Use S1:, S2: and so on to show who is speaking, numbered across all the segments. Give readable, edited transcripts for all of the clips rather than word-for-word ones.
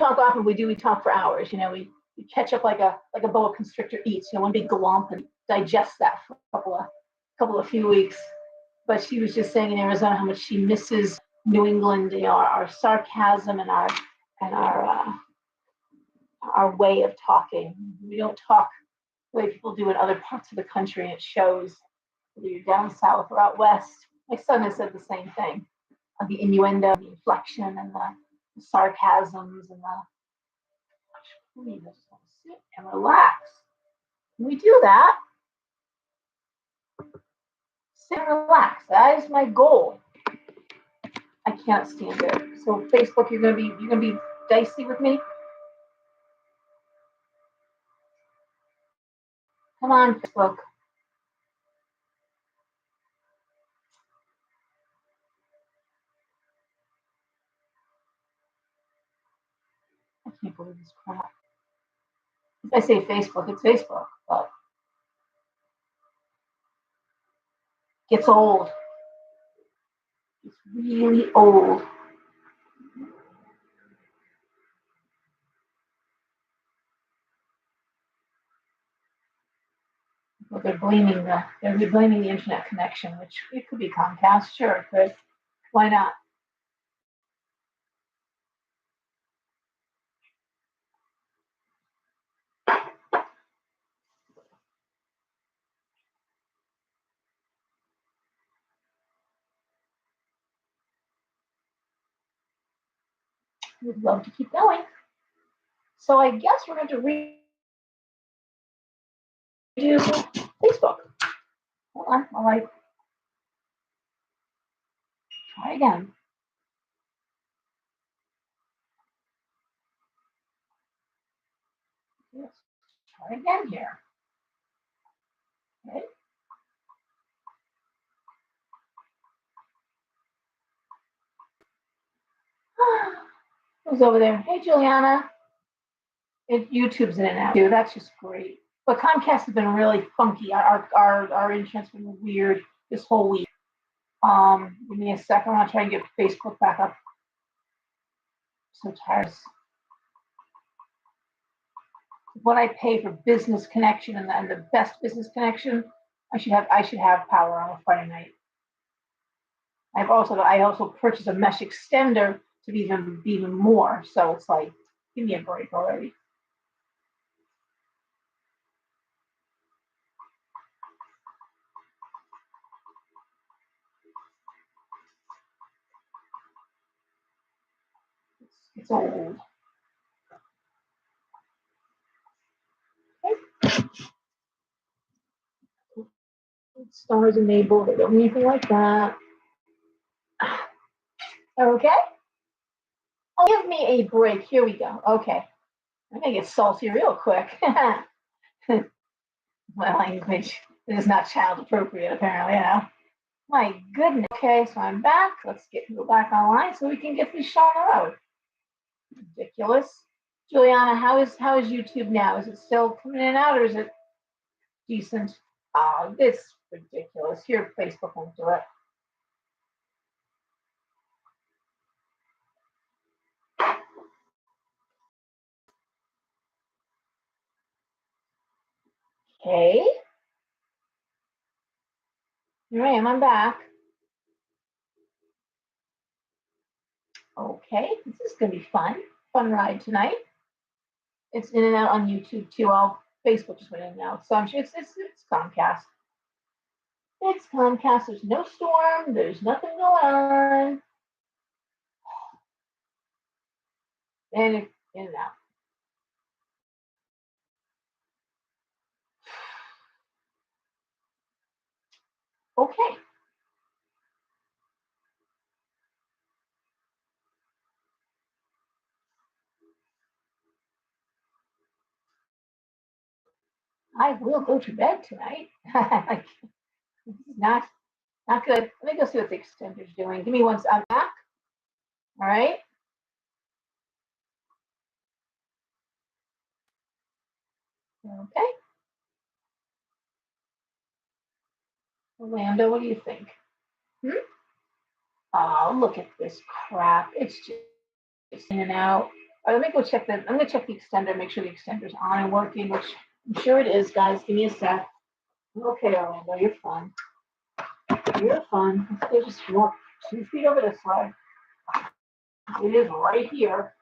S1: talk often. We talk for hours. We catch up like a boa constrictor eats. One big glomp and digest that for a couple of few weeks. But she was just saying in Arizona how much she misses New England. Our sarcasm and our way of talking. We don't talk the way people do in other parts of the country, and it shows. Whether you're down south or out west. My son has said the same thing. The innuendo, the inflection, and the sarcasms, and we just want to sit and relax. When we do that, sit and relax. That is my goal. I can't stand it. So Facebook, you're gonna be dicey with me. Come on, Facebook. I can't believe this crap. If I say Facebook, it's Facebook, but it gets old. It's really old. Well, they're blaming the internet connection, which it could be Comcast, sure, it could. Why not? Would love to keep going. So I guess we're going to redo Facebook. Hold on, while I try again. Let's try again here. Okay. Who's over there? Hey, Juliana. YouTube's in and out too. That's just great. But Comcast has been really funky. Our internet's been weird this whole week. Give me a second. I want to try and get Facebook back up. I'm so tired. What I pay for business connection and the best business connection, I should have power on a Friday night. I also purchased a mesh extender to be even more. So it's like, give me a break already. It's old. Okay. Stars enabled. They don't need anything like that. Okay. Oh, give me a break. Here we go. Okay. I'm gonna get salty real quick. My language is not child appropriate, apparently. My goodness. Okay, so I'm back. Let's go back online so we can get this show on the road. Ridiculous. Juliana, how is YouTube now? Is it still coming in and out, or is it decent? Oh, it's ridiculous. Here, Facebook won't do it. Okay. Here I am. I'm back. Okay, this is going to be fun. Fun ride tonight. It's in and out on YouTube too. Facebook just went in and out. So I'm sure it's Comcast. It's Comcast. There's no storm. There's nothing going on. And it's in and out. Okay. I will go to bed tonight. Like, this is not good. Let me go see what the extender's doing. Give me one. I'm back. All right. Okay. Orlando, what do you think? Oh, look at this crap. It's just in and out. Let me go check I'm gonna check the extender, make sure the extender's on and working, which I'm sure it is, guys. Give me a sec. Okay, Orlando, you're fun. You're fun. Let's just walk 2 feet over this way. It is right here.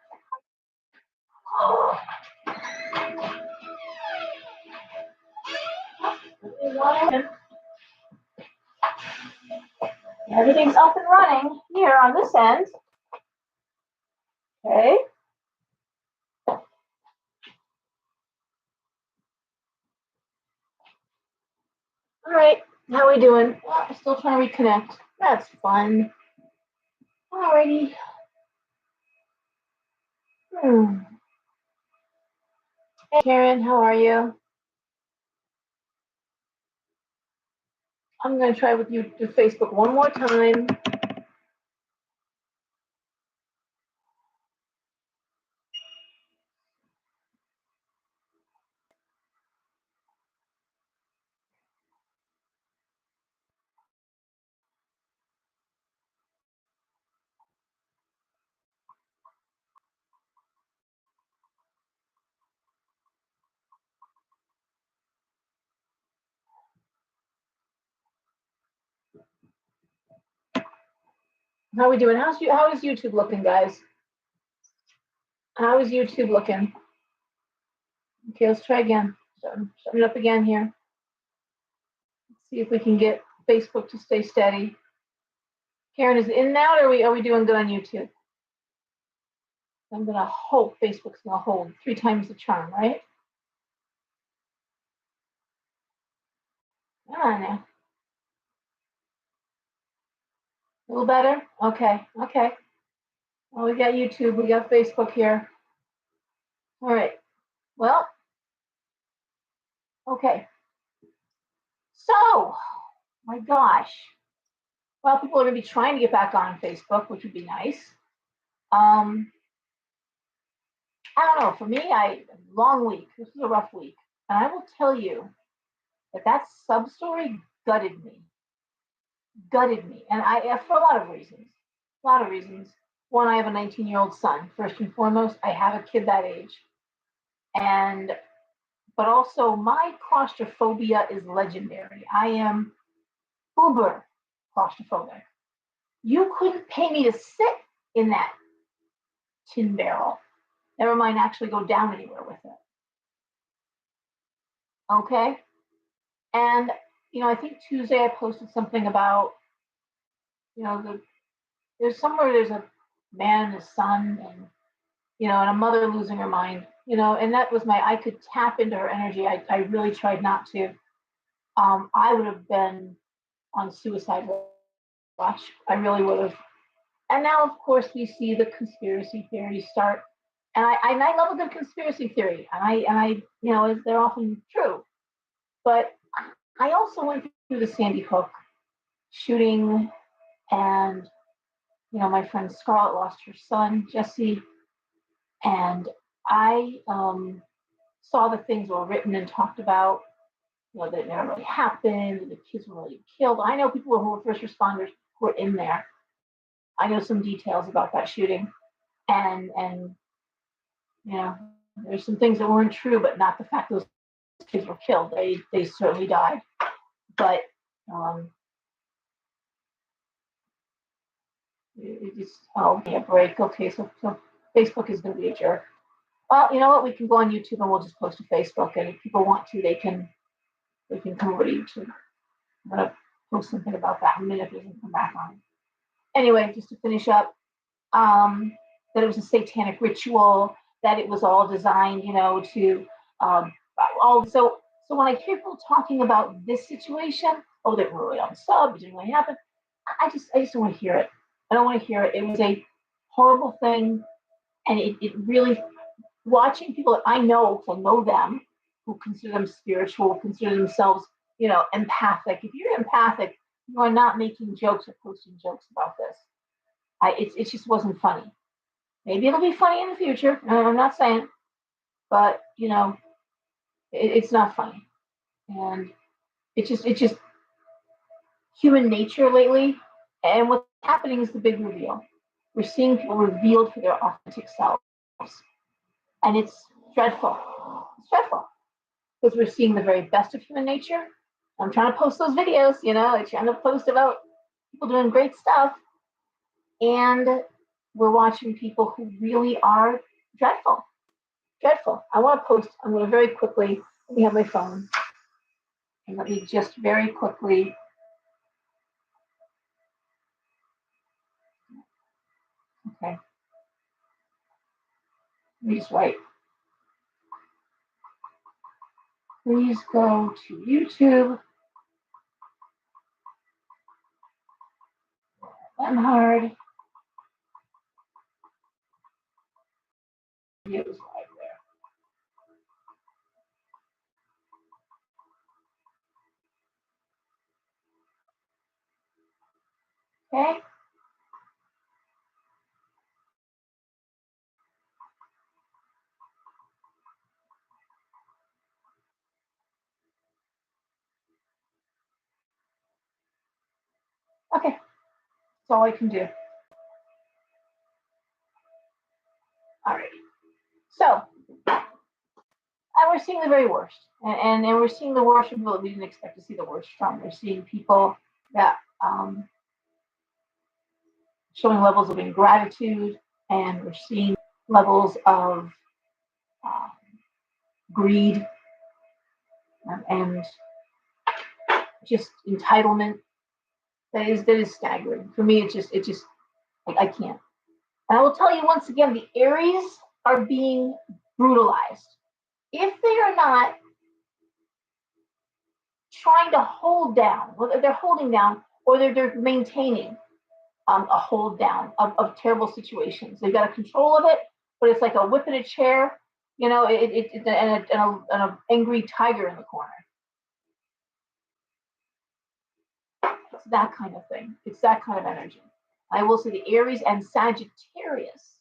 S1: Oh. Everything's up and running here on this end. Okay. All right. How are we doing? Oh, still trying to reconnect. That's fun. All righty. Hey, Karen, how are you? I'm going to try with you to Facebook one more time. How are we doing? How is YouTube looking, guys? How is YouTube looking? Okay, let's try again. Shutting it up again here. Let's see if we can get Facebook to stay steady. Karen, is it in now, or are we doing good on YouTube? I'm gonna hope Facebook's gonna hold 3 times the charm, right? Come on now. A little better? Okay. Well, we got YouTube, we got Facebook here. All right. Well, okay. So, my gosh. Well, people are going to be trying to get back on Facebook, which would be nice. I don't know. For me, long week. This was a rough week, and I will tell you that sub story gutted me, and I for a lot of reasons. A lot of reasons. One, I have a 19-year-old son. First and foremost, I have a kid that age, but also my claustrophobia is legendary. I am uber claustrophobic. You couldn't pay me to sit in that tin barrel. Never mind actually go down anywhere with it. Okay? And, I think Tuesday I posted something about, there's a man and his son and, and a mother losing her mind, and that was I could tap into her energy. I really tried not to. I would have been on suicide watch. I really would have. And now, of course, we see the conspiracy theories start. And I love a good conspiracy theory. And they're often true. But I also went through the Sandy Hook shooting, and my friend Scarlett lost her son Jesse, and I saw the things that were written and talked about, that it never really happened, the kids were really killed. I know people who were first responders who were in there. I know some details about that shooting, and there's some things that weren't true, but not the fact those kids were killed. They certainly died, but it's a break. Okay, so Facebook is going to be a jerk. Well, you know what? We can go on YouTube and we'll just post to Facebook, and if people want to, they can come over to YouTube. I'm going to post something about that in a minute if it doesn't come back on. Anyway, just to finish up, that it was a satanic ritual, that it was all designed, to so when I hear people talking about this situation, oh, they were really on sub, it didn't really happen. I just don't want to hear it. I don't want to hear it. It was a horrible thing, and it really, watching people that I know, because I know them, who consider them spiritual, consider themselves, empathic. If you're empathic, you are not making jokes or posting jokes about this. It just wasn't funny. Maybe it'll be funny in the future. I'm not saying, but it's not funny, and it's just human nature lately. And what's happening is the big reveal. We're seeing people revealed for their authentic selves. And it's dreadful. It's dreadful because we're seeing the very best of human nature. I'm trying to post those videos, I'm trying to post about people doing great stuff. And we're watching people who really are dreadful. Dreadful. I want to post, I'm going to very quickly, let me have my phone. And let me just very quickly. Okay. Let me just write. Please go to YouTube. Hard. Videos right there. Okay. Okay. That's all I can do. All right. So, and we're seeing the very worst. And we're seeing the worst from people that we didn't expect to see the worst from. We're seeing people that showing levels of ingratitude, and we're seeing levels of um, greed and just entitlement that is staggering. For me, it just I can't. And I will tell you once again, the Aries are being brutalized. If they are not trying to hold down, whether they're holding down or they're maintaining a hold down of terrible situations. They've got a control of it, but it's like a whip in a chair, and an angry tiger in the corner. It's that kind of thing. It's that kind of energy. I will say the Aries and Sagittarius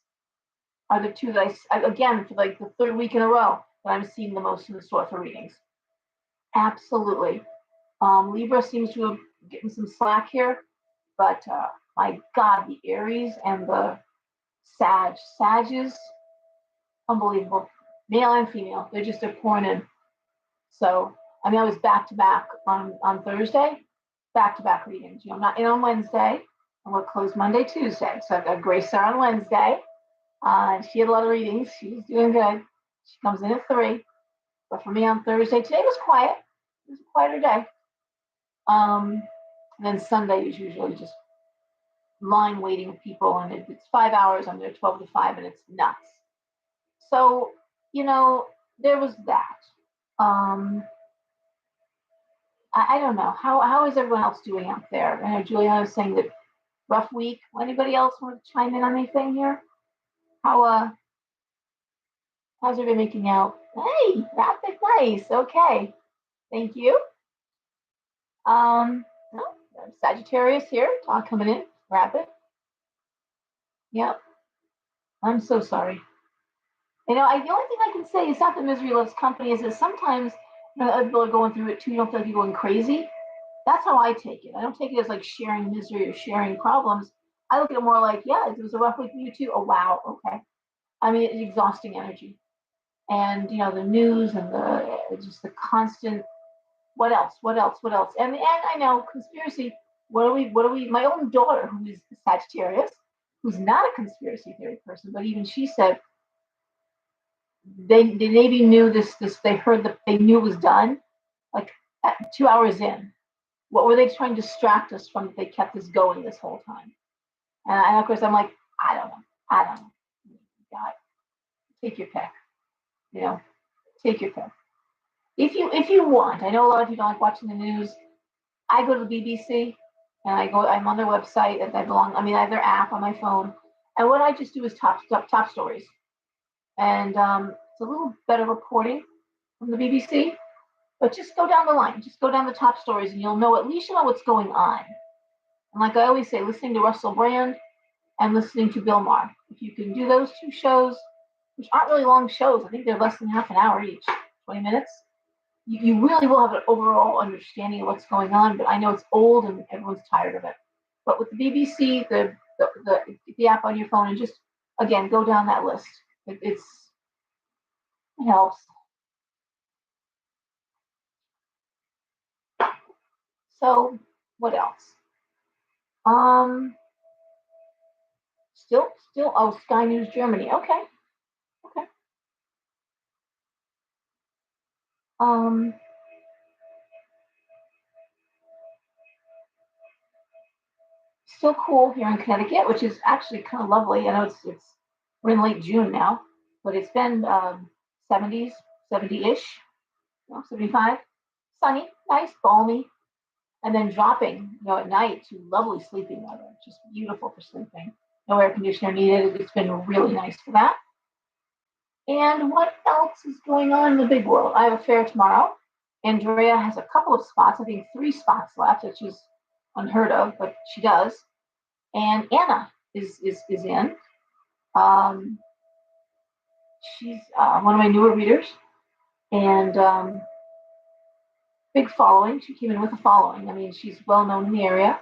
S1: are the two that again, for like the third week in a row, that I'm seeing the most in the store for readings. Absolutely. Libra seems to have gotten some slack here, but my God, the Aries and the Sages, unbelievable. Male and female, they're pouring in. So, I mean, I was back to back on Thursday, back to back readings. I'm not in on Wednesday, and we're closed Monday, Tuesday. So I've got Grace there on Wednesday. She had a lot of readings. She's doing good. She comes in at 3. But for me on Thursday, today was quiet. It was a quieter day. And then Sunday is usually just line waiting with people, and it's 5 hours. I'm there 12 to 5, and it's nuts. So, there was that. I don't know. How is everyone else doing out there? I know Juliana was saying that rough week. Anybody else want to chime in on anything here? How's everybody making out? Hey, rapid, nice. Okay, thank you. Oh, Sagittarius here, talk coming in, rapid. Yep. I'm so sorry. The only thing I can say is not that misery loves company, is that sometimes other people are going through it too. You don't feel like you're going crazy. That's how I take it. I don't take it as like sharing misery or sharing problems. I look at it more like, yeah, it was a rough week for you too. Oh wow, okay. I mean, it's exhausting energy, and the news and the constant. What else? What else? What else? And I know conspiracy. What are we? My own daughter, who is Sagittarius, who's not a conspiracy theory person, but even she said they maybe knew this. They heard that they knew it was done, like at 2 hours in. What were they trying to distract us from that they kept this going this whole time? And of course, I'm like, I don't know. God, take your pick. Take your pick. If you want, I know a lot of you don't like watching the news. I go to the BBC and I'm on their website and I have their app on my phone. And what I just do is top stories. And it's a little better reporting from the BBC. But just go down the line. Just go down the top stories and you'll know what's going on. And like I always say, listening to Russell Brand and listening to Bill Maher. If you can do those 2 shows, which aren't really long shows, I think they're less than half an hour each, 20 minutes. You really will have an overall understanding of what's going on, but I know it's old and everyone's tired of it. But with the BBC, the app on your phone, and just again go down that list. It's It helps. So what else? Um, still. Oh, Sky News Germany. Okay, okay. Um, still cool here in Connecticut, which is actually kind of lovely. I know it's we're in late June now, but it's been 70s, 70-ish, 75. Sunny, nice, balmy, and then dropping, at night to lovely sleeping weather. Just beautiful for sleeping. No air conditioner needed. It's been really nice for that. And what else is going on in the big world? I have a fair tomorrow. Andrea has a couple of spots, I think 3 spots left, which is unheard of, but she does. And Anna is in. Um, she's one of my newer readers, and big following. She came in with a following. I mean, she's well known in the area,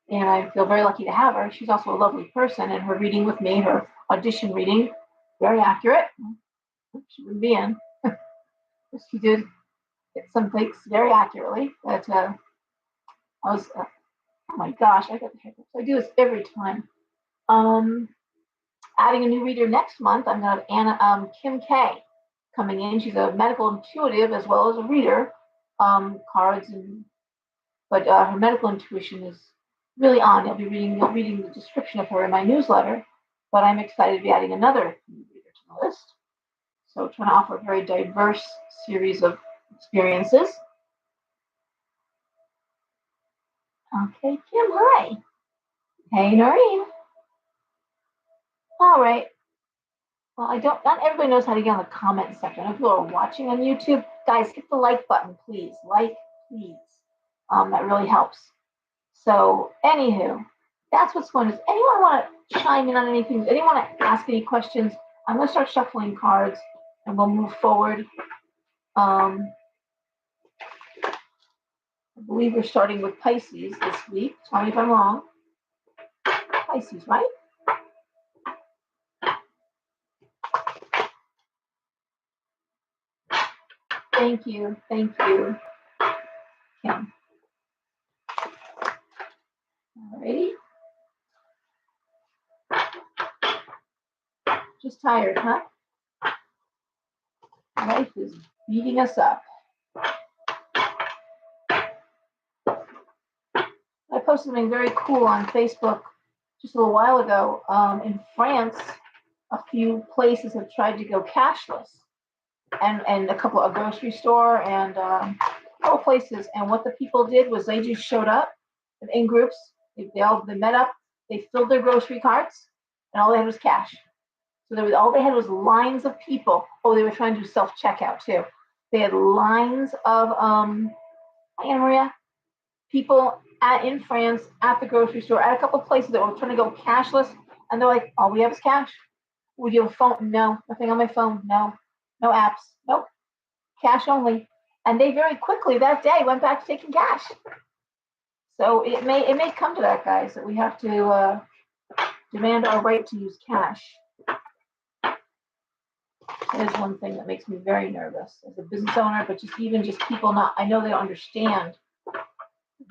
S1: and I feel very lucky to have her. She's also a lovely person, and her reading with me, her audition reading, very accurate. She wouldn't be in. She did get some things very accurately, but I was, oh my gosh, I got the hiccups. I do this every time. Um, Adding a new reader next month. I'm going to have Kim K coming in. She's a medical intuitive as well as a reader, cards but her medical intuition is really on. You'll be reading the description of her in my newsletter, but I'm excited to be adding another new reader to the list. So trying to offer a very diverse series of experiences. Okay, Kim, hi. Hey, Noreen. All right. Well, not everybody knows how to get on the comment section. If people are watching on YouTube, guys, hit the like button, please. Like, please. That really helps. So, anywho, that's what's going on. Does anyone want to chime in on anything? Does anyone want to ask any questions? I'm going to start shuffling cards and we'll move forward. I believe we're starting with Pisces this week. Tell me if I'm wrong. Pisces, right? Thank you. Thank you, Kim. Alrighty. Just tired, huh? Life is beating us up. I posted something very cool on Facebook just a little while ago. In France, a few places have tried to go cashless, and a grocery store and a couple places. And what the people did was they just showed up in groups. They met up. They filled their grocery carts, and all they had was cash. So all they had was lines of people. Oh, they were trying to do self checkout too. They had lines of hi Anna Maria, people in France at the grocery store at a couple of places that were trying to go cashless, and they're like, "All we have is cash. Would you have a phone? No, nothing on my phone. No, no apps. Nope, cash only." And they very quickly that day went back to taking cash. So it may come to that, guys, that we have to demand our right to use cash. That is one thing that makes me very nervous as a business owner, but just people not. I know they don't understand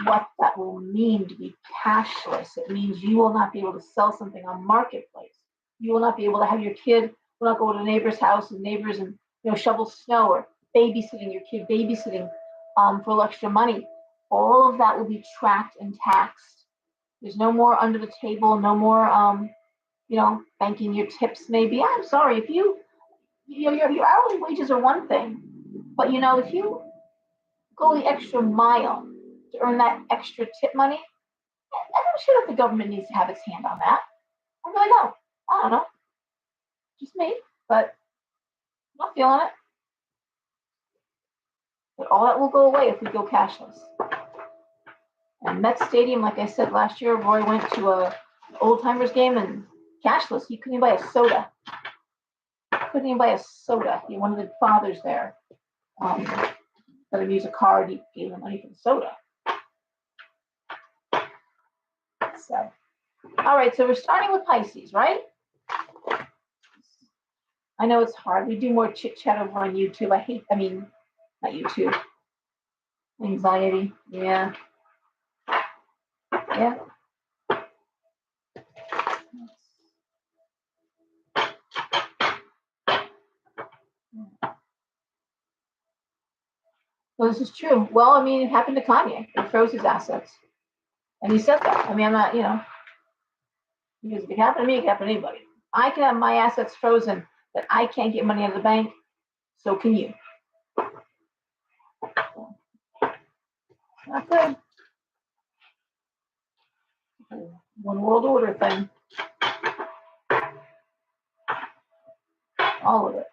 S1: what that will mean to be cashless. It means you will not be able to sell something on marketplace. You will not be able to have your kid will not go to a neighbor's house and neighbors and shovel snow or babysitting your kid babysitting for a little extra money. All of that will be tracked and taxed. There's no more under the table, no more banking your tips maybe. I'm sorry if your hourly wages are one thing, but if you go the extra mile to earn that extra tip money, I'm not sure if the government needs to have its hand on that. I really don't. I don't know. Just me, but I'm not feeling it. But all that will go away if we go cashless. And Met Stadium, like I said last year, Roy went to a old timers game and cashless. He couldn't even buy a soda. One of the fathers there let him use a card. He gave him money for the soda. So, all right. So we're starting with Pisces, right? I know it's hard. We do more chit chat over on YouTube. Not YouTube. Anxiety. Yeah. Yeah. Well, this is true. Well, I mean, it happened to Kanye. He froze his assets. And he said that. I mean, I'm not, because if it happened to me, it can happen to anybody. I can have my assets frozen, but I can't get money out of the bank. So can you. Not good. One world order thing. All of it.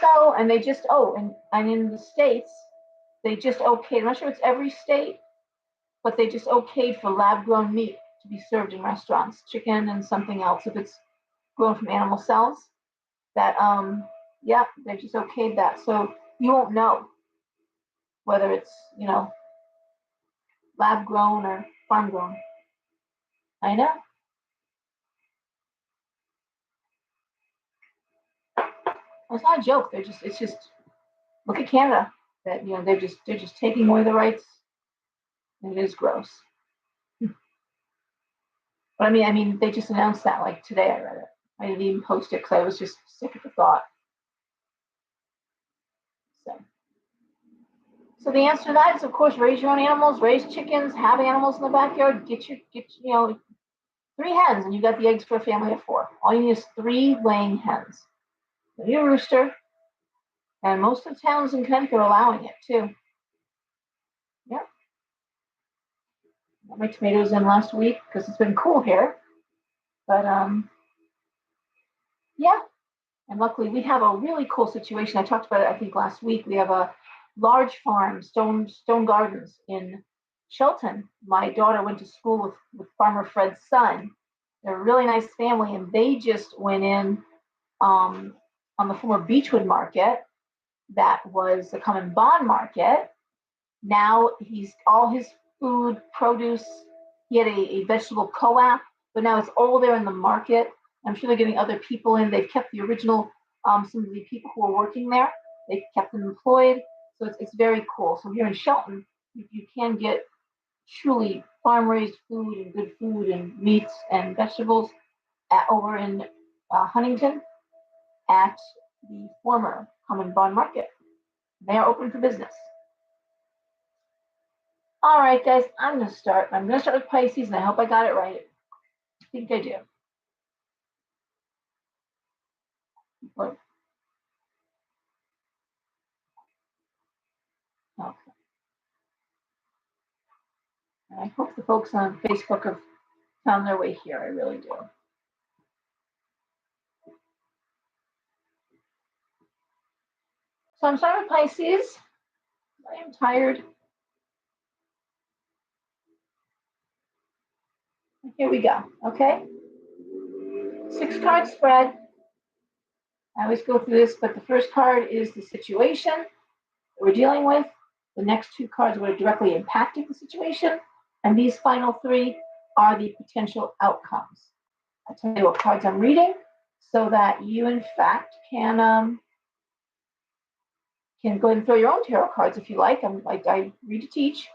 S1: So, and they just, and in the States, they just okayed, I'm not sure it's every state, but they just okayed for lab grown meat to be served in restaurants, chicken and something else. If it's grown from animal cells, that, they just okayed that. So you won't know whether it's, lab grown or farm grown. I know. It's not a joke. It's just, look at Canada. That, they're just taking away the rights. And it is gross. But I mean, they just announced that like today. I read it. I didn't even post it because I was just sick of the thought. So the answer to that is, of course, raise your own animals, raise chickens, have animals in the backyard, get 3 hens, and you got the eggs for a family of 4. All you need is 3 laying hens. You need a rooster, and most of the towns in Connecticut are allowing it too. Yep. Got my tomatoes in last week because it's been cool here, but yeah. And luckily, we have a really cool situation. I talked about it, I think, last week. We have a large farm, Stone Gardens in Shelton. My daughter went to school with Farmer Fred's son. They're a really nice family, and they just went in on the former Beechwood Market that was the Common Bond Market. Now he's all his food, produce. He had a vegetable co-op, but now it's all there in the market. I'm sure they're getting other people in. They've kept the original, some of the people who are working there. They've kept them employed. So it's very cool. So here in Shelton, you can get truly farm-raised food and good food and meats and vegetables over in Huntington at the former Common Bond Market. They are open for business. All right, guys, I'm going to start. I'm going to start with Pisces, and I hope I got it right. I think I do. Okay. And I hope the folks on Facebook have found their way here. I really do. So I'm starting with Pisces. I am tired. Here we go. Okay. 6-card spread. I always go through this, but the first card is the situation that we're dealing with. The next 2 cards are directly impacting the situation. And these final 3 are the potential outcomes. I'll tell you what cards I'm reading so that you, in fact, can go ahead and throw your own tarot cards if you like. I read to teach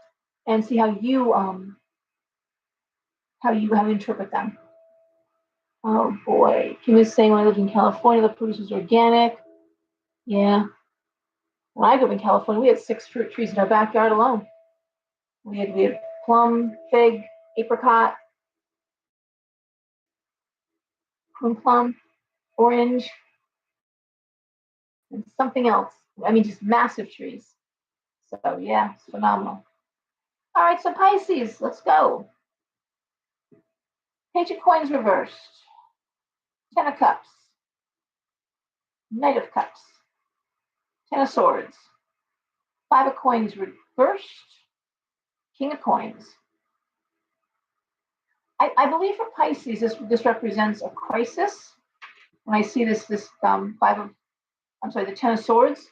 S1: and see how you interpret them. Oh boy, Kim is saying when I lived in California, the produce was organic. Yeah. When I grew up in California, we had 6 fruit trees in our backyard alone. We had plum, fig, apricot, prune plum, orange, and something else. I mean, just massive trees. So yeah, it's phenomenal. All right, so Pisces, let's go. Page of Coins reversed. 10 of Cups. Knight of Cups. 10 of Swords. 5 of Coins reversed. King of Coins. I believe for Pisces, this represents a crisis. When I see the 10 of Swords.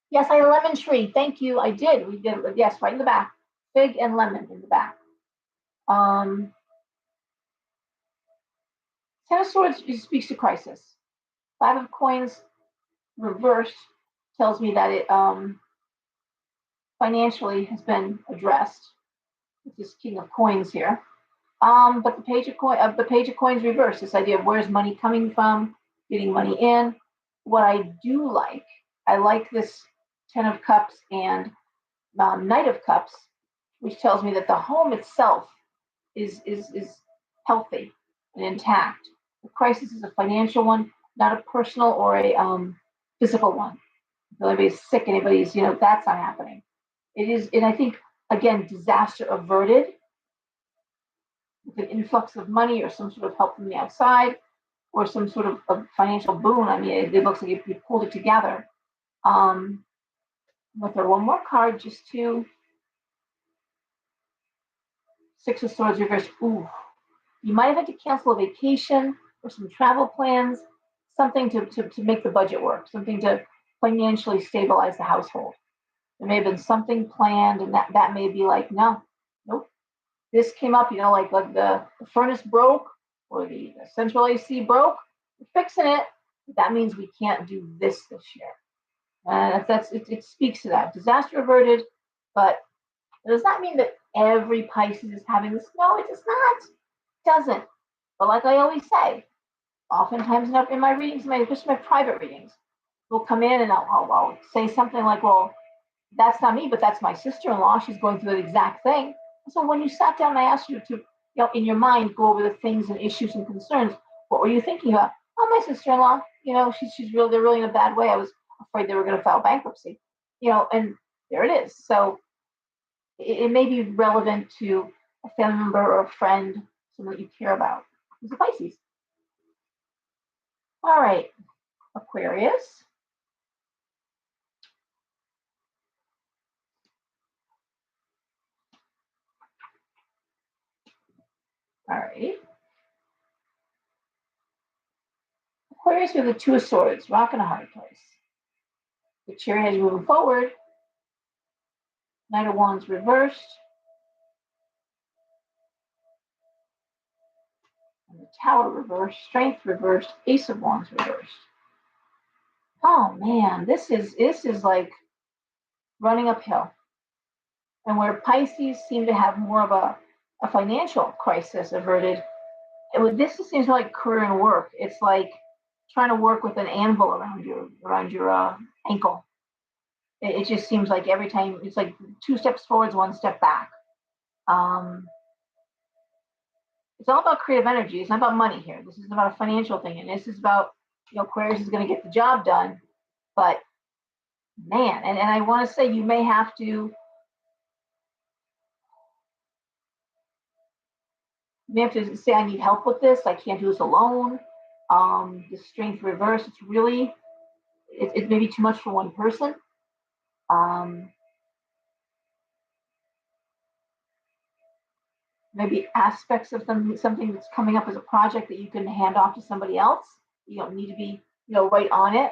S1: Yes, I had a lemon tree. Thank you. I did. We did. Yes, right in the back. Fig and lemon in the back. Ten of Swords speaks to crisis. Five of Coins reversed tells me that it financially has been addressed. With this King of Coins here. But the Page of Coins reversed. This idea of where's money coming from, getting money in. What I do like, I like this Ten of Cups and Knight of Cups, which tells me that the home itself is healthy and intact. The crisis is a financial one, not a personal or a physical one. If anybody's sick, anybody's, that's not happening. It is, and I think, again, disaster averted with an influx of money or some sort of help from the outside or some sort of financial boon. I mean, it looks like you pulled it together. With her one more card, just to Six of Swords reversed. Ooh, you might have had to cancel a vacation or some travel plans, something to make the budget work, something to financially stabilize the household. There may have been something planned, and that may be like, no, nope. This came up, like the furnace broke or the central AC broke. We're fixing it. That means we can't do this year. It speaks to that. Disaster averted, but does that mean that every Pisces is having this? No, it does not. It doesn't. But like I always say, oftentimes in my readings, especially my private readings, we'll come in and I'll say something like, well, that's not me, but that's my sister-in-law. She's going through the exact thing. So when you sat down and I asked you to, in your mind, go over the things and issues and concerns, what were you thinking about? Oh, my sister-in-law, they're really in a bad way. I was afraid they were going to file bankruptcy, and there it is. So it may be relevant to a family member or a friend, someone that you care about. It's a Pisces. All right, Aquarius. All right. Aquarius, we have the Two of Swords, rock and a hard place. The Chariot is moving forward. Knight of Wands reversed. And the Tower reversed. Strength reversed. Ace of Wands reversed. Oh man, this is like running uphill. And where Pisces seem to have more of a financial crisis averted, this seems like career and work. It's like trying to work with an anvil around your ankle. It just seems like every time it's like 2 steps forwards, 1 step back. It's all about creative energy. It's not about money here. This is about a financial thing, and this is about Aquarius is going to get the job done. But man, and I want to say you may have to say I need help with this. I can't do this alone. The strength reverse. It's really it may be too much for one person. Maybe aspects of something that's coming up as a project that you can hand off to somebody else. You don't need to be right on it,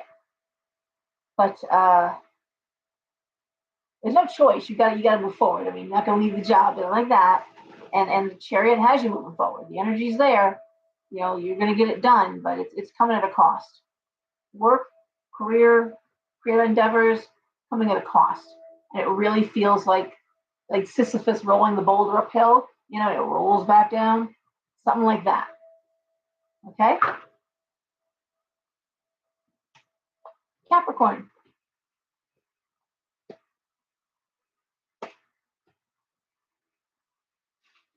S1: but there's no choice. You got to move forward. I mean, you're not going to leave the job like that. And the Chariot has you moving forward. The energy's there. You're going to get it done, but it's coming at a cost. Work, career, creative endeavors coming at a cost, and it really feels like Sisyphus rolling the boulder uphill. It rolls back down, something like that. Okay. Capricorn.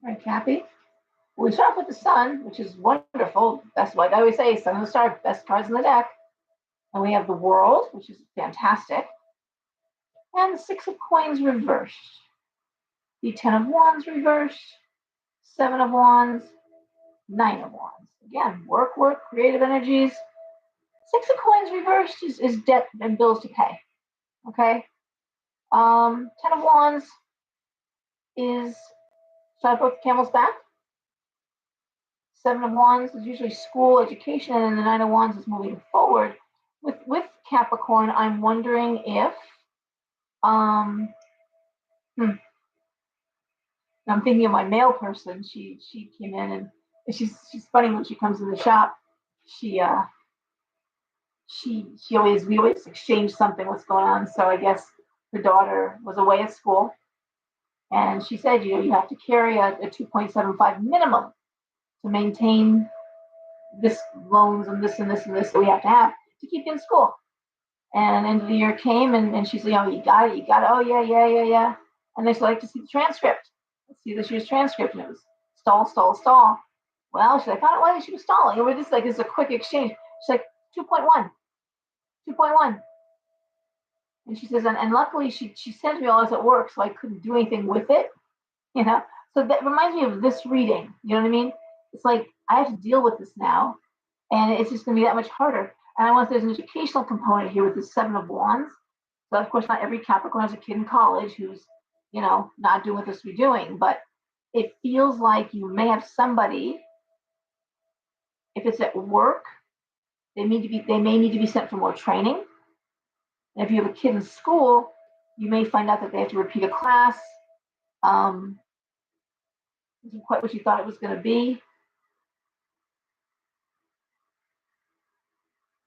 S1: All right, Cappy. We start off with the Sun, which is wonderful. That's like I always say, Sun and the Star, best cards in the deck. And we have the World, which is fantastic. And the Six of Coins reversed. The Ten of Wands reversed. Seven of Wands. Nine of Wands. Again, work, creative energies. Six of Coins reversed is debt and bills to pay. Okay. Ten of Wands is, should I put the camel's back? Seven of Wands is usually school, education, and then the Nine of Wands is moving forward. With Capricorn, I'm wondering if I'm thinking of my male person. She came in, and she's funny when she comes in the shop. She we always exchange something, what's going on. So I guess her daughter was away at school, and she said, you have to carry a 2.75 minimum to maintain this loans and this and this and this that we have to have to keep you in school. And end of the year came, and she's like, you got it. Oh, yeah. And they like to see the transcript. Let's see this year's transcript. And it was stall. Well, she's like, I don't know why she was stalling. And we're just like, it's a quick exchange. She's like, 2.1. And she says, and luckily she sent me all this at work, so I couldn't do anything with it, So that reminds me of this reading. You know what I mean? It's like, I have to deal with this now, and it's just going to be that much harder. And I want there's an educational component here with the Seven of Wands. So of course, not every Capricorn has a kid in college who's, not doing what this we're doing, but it feels like you may have somebody. If it's at work, they may need to be sent for more training. And if you have a kid in school, you may find out that they have to repeat a class. Isn't quite what you thought it was going to be.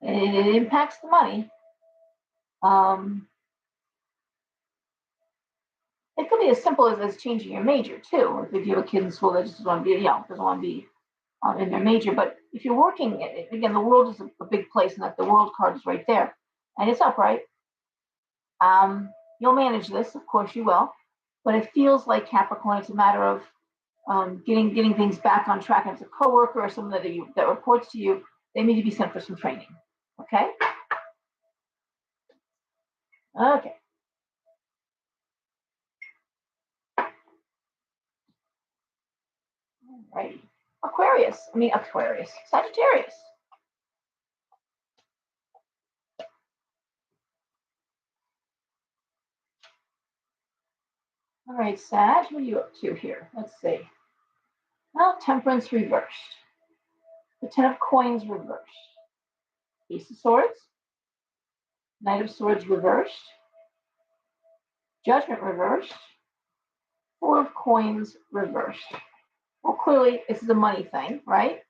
S1: And it impacts the money. It could be as simple as changing your major too. If you have a kid in school that just doesn't want to be, in their major. But if you're working, again, the world is a big place, and that the world card is right there, and it's upright. You'll manage this, of course you will, but it feels like Capricorn. It's a matter of getting things back on track. As a coworker or someone that reports to you, they need to be sent for some training. Okay. Right. Aquarius, Sagittarius. All right, Sag, what are you up to here? Let's see. Well, Temperance reversed. The Ten of Coins reversed. Ace of Swords. Knight of Swords reversed. Judgment reversed. Four of Coins reversed. Well, clearly this is a money thing, right?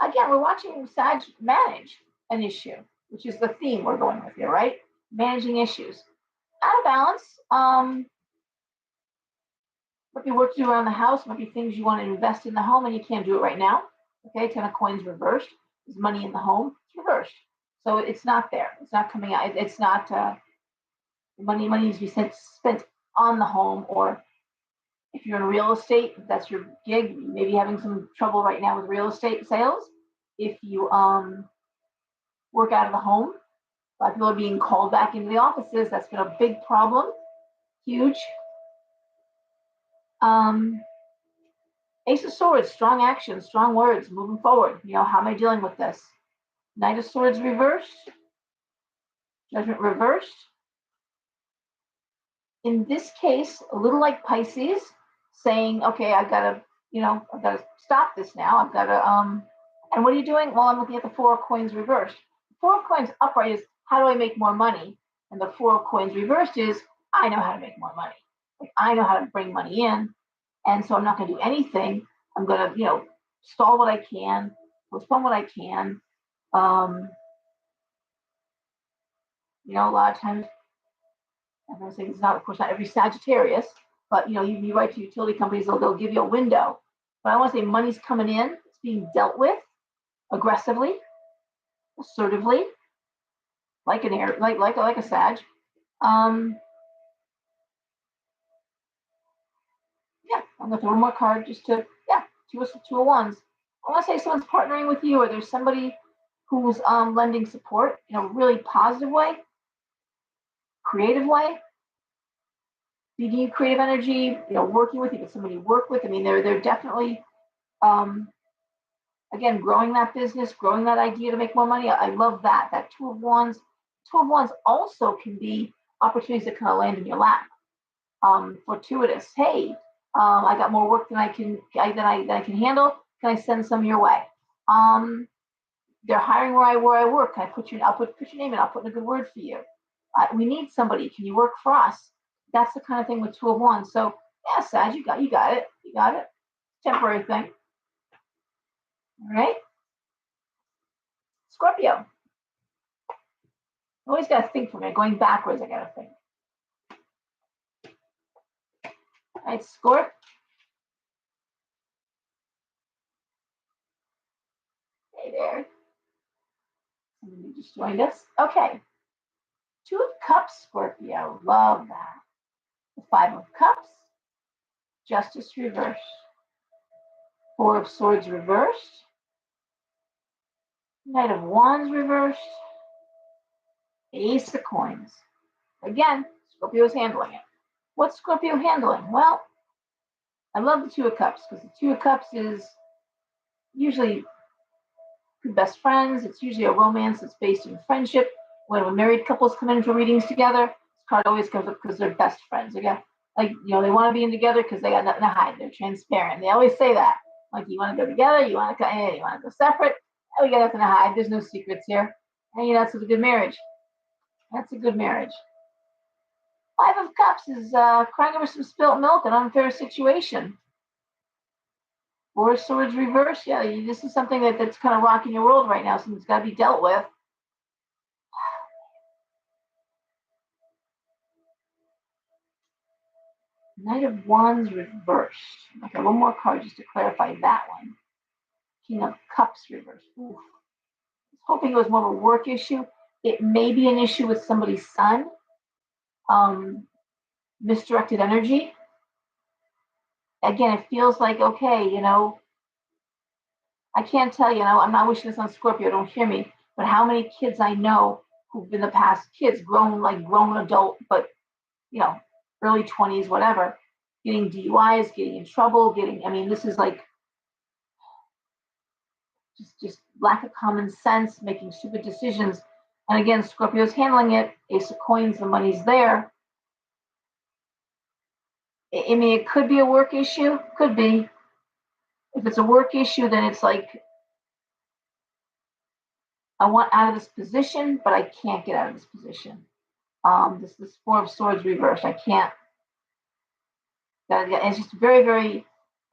S1: Again, we're watching Sag manage an issue, which is the theme we're going with here, right? Managing issues. Out of balance. Might be work to do around the house, might be things you want to invest in the home and you can't do it right now. Okay, Ten of Coins reversed. There's money in the home, it's reversed. So it's not there. It's not coming out. It's not money needs to be spent on the home, or if you're in real estate, if that's your gig, you may be having some trouble right now with real estate sales. If you work out of the home, a lot of people are being called back into the offices. That's been a big problem, huge. Ace of Swords, strong action, strong words, moving forward. How am I dealing with this? Knight of Swords reversed. Judgment reversed. In this case, a little like Pisces, saying, okay, I've got to stop this now. I've got to, and what are you doing? Well, I'm looking at the Four of Coins reversed. The Four of Coins upright is, how do I make more money? And the Four of Coins reversed is, I know how to make more money. Like, I know how to bring money in. And so I'm not going to do anything. I'm going to, stall what I can, postpone what I can. A lot of times, I'm going to say it's not, of course, not every Sagittarius, but you write to utility companies, they'll give you a window. But I want to say money's coming in, it's being dealt with aggressively, assertively, like an air, like a Sag. I'm going to throw one more card just to, two of wands. I want to say someone's partnering with you, or there's somebody who's lending support in a really positive way, creative way, feeding you creative energy, working with you, but somebody you work with. I mean, they're definitely, again, growing that business, growing that idea to make more money. I love that. That Two of Wands. Two of Wands also can be opportunities that kind of land in your lap. Fortuitous. Hey, I got more work than I can handle. Can I send some your way? They're hiring where I work. Can I put your name in? I'll put in a good word for you. We need somebody. Can you work for us? That's the kind of thing with Two of Wands. So Yeah, Sag, you got it. You got it. Temporary thing. All right. Scorpio. Always got to think for me. Going backwards, I got to think. All right, Scorp. Hey there. Somebody just joined us. Okay. Two of Cups, Scorpio. Love that. The Five of Cups. Justice reversed. Four of Swords reversed. Knight of Wands reversed. Ace of Coins. Again, Scorpio's handling it. What's Scorpio handling? Well, I love the Two of Cups because the Two of Cups is usually two best friends. It's usually a romance that's based in friendship. When married couples come in for readings together, this card always comes up because they're best friends. They got, like, they want to be in together because they got nothing to hide. They're transparent. They always say that. Like, you want to go together, you want to go separate. Oh, we got nothing to hide. There's no secrets here. And that's a good marriage. That's a good marriage. Five of Cups is crying over some spilt milk, an unfair situation. Four of Swords reverse. Yeah, this is something that's kind of rocking your world right now. Something's got to be dealt with. Knight of Wands reversed. Okay, one more card just to clarify that one. King of Cups reversed. Oof. I was hoping it was more of a work issue. It may be an issue with somebody's son. Misdirected energy. Again, it feels like, okay, I can't tell you, I'm not wishing this on Scorpio, don't hear me, but how many kids I know who've been the past kids, grown adult, but, early 20s, whatever, getting DUIs, getting in trouble, this is like just lack of common sense, making stupid decisions. And again, Scorpio's handling it. Ace of Coins, the money's there. It could be a work issue. Could be. If it's a work issue, then it's like, I want out of this position, but I can't get out of this position. This Four of Swords reversed. I can't. It's just very, very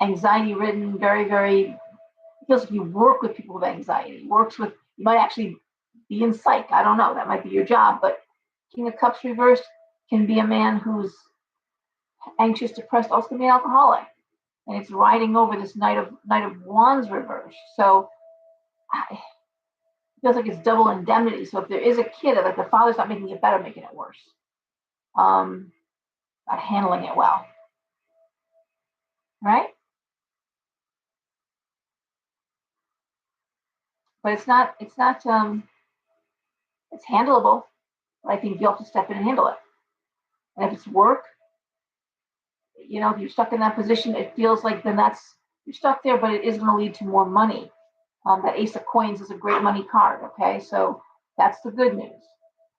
S1: anxiety ridden. Very, very. It feels like you work with people with anxiety. You might actually be in psych. I don't know. That might be your job. But King of Cups reversed can be a man who's anxious, depressed, also can be an alcoholic. And it's riding over this Knight of Wands reversed. So it feels like it's double indemnity. So if there is a kid, like the father's not making it better, making it worse. Not handling it well. Right? But it's handleable. But I think you have to step in and handle it. And if it's work, if you're stuck in that position, it feels like then you're stuck there, but it is going to lead to more money. That Ace of Coins is a great money card. Okay, so that's the good news.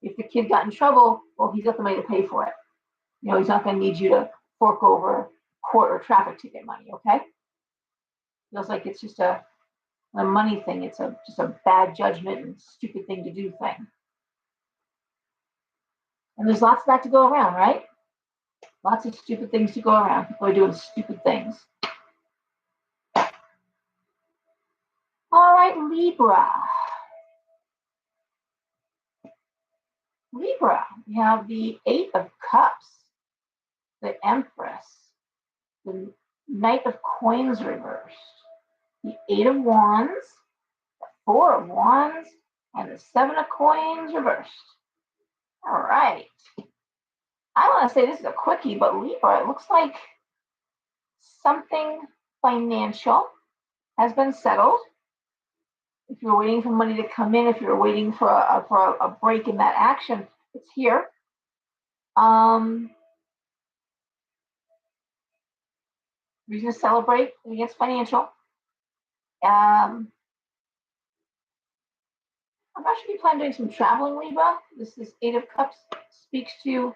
S1: If the kid got in trouble, well, he's got the money to pay for it. He's not going to need you to fork over court or traffic ticket money. Okay, feels like it's just a money thing. It's just a bad judgment and stupid thing to do thing. And there's lots of that to go around, right? Lots of stupid things to go around. People are doing stupid things. All right, Libra. Libra, we have the Eight of Cups, the Empress, the Knight of Coins reversed, the Eight of Wands, the Four of Wands, and the Seven of Coins reversed. All right. I want to say this is a quickie, but Libra, it looks like something financial has been settled. If you're waiting for money to come in, if you're waiting for a break in that action, it's here. Reason to celebrate. I think it's financial. I'm not sure if you plan on doing some traveling, Libra. This Eight of Cups speaks to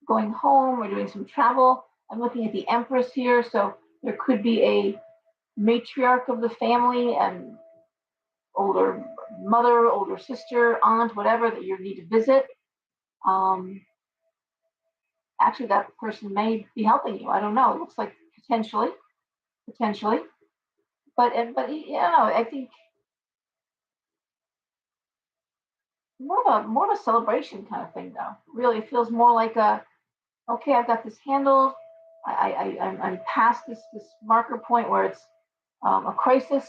S1: going home or doing some travel. I'm looking at the Empress here, so there could be a matriarch of the family and older mother, older sister, aunt, whatever that you need to visit. actually that person may be helping you. I don't know. It looks like potentially, but you know, I think more of a celebration kind of thing though. Really, it feels more like a okay, I've got this handled. I'm past this marker point where it's a crisis,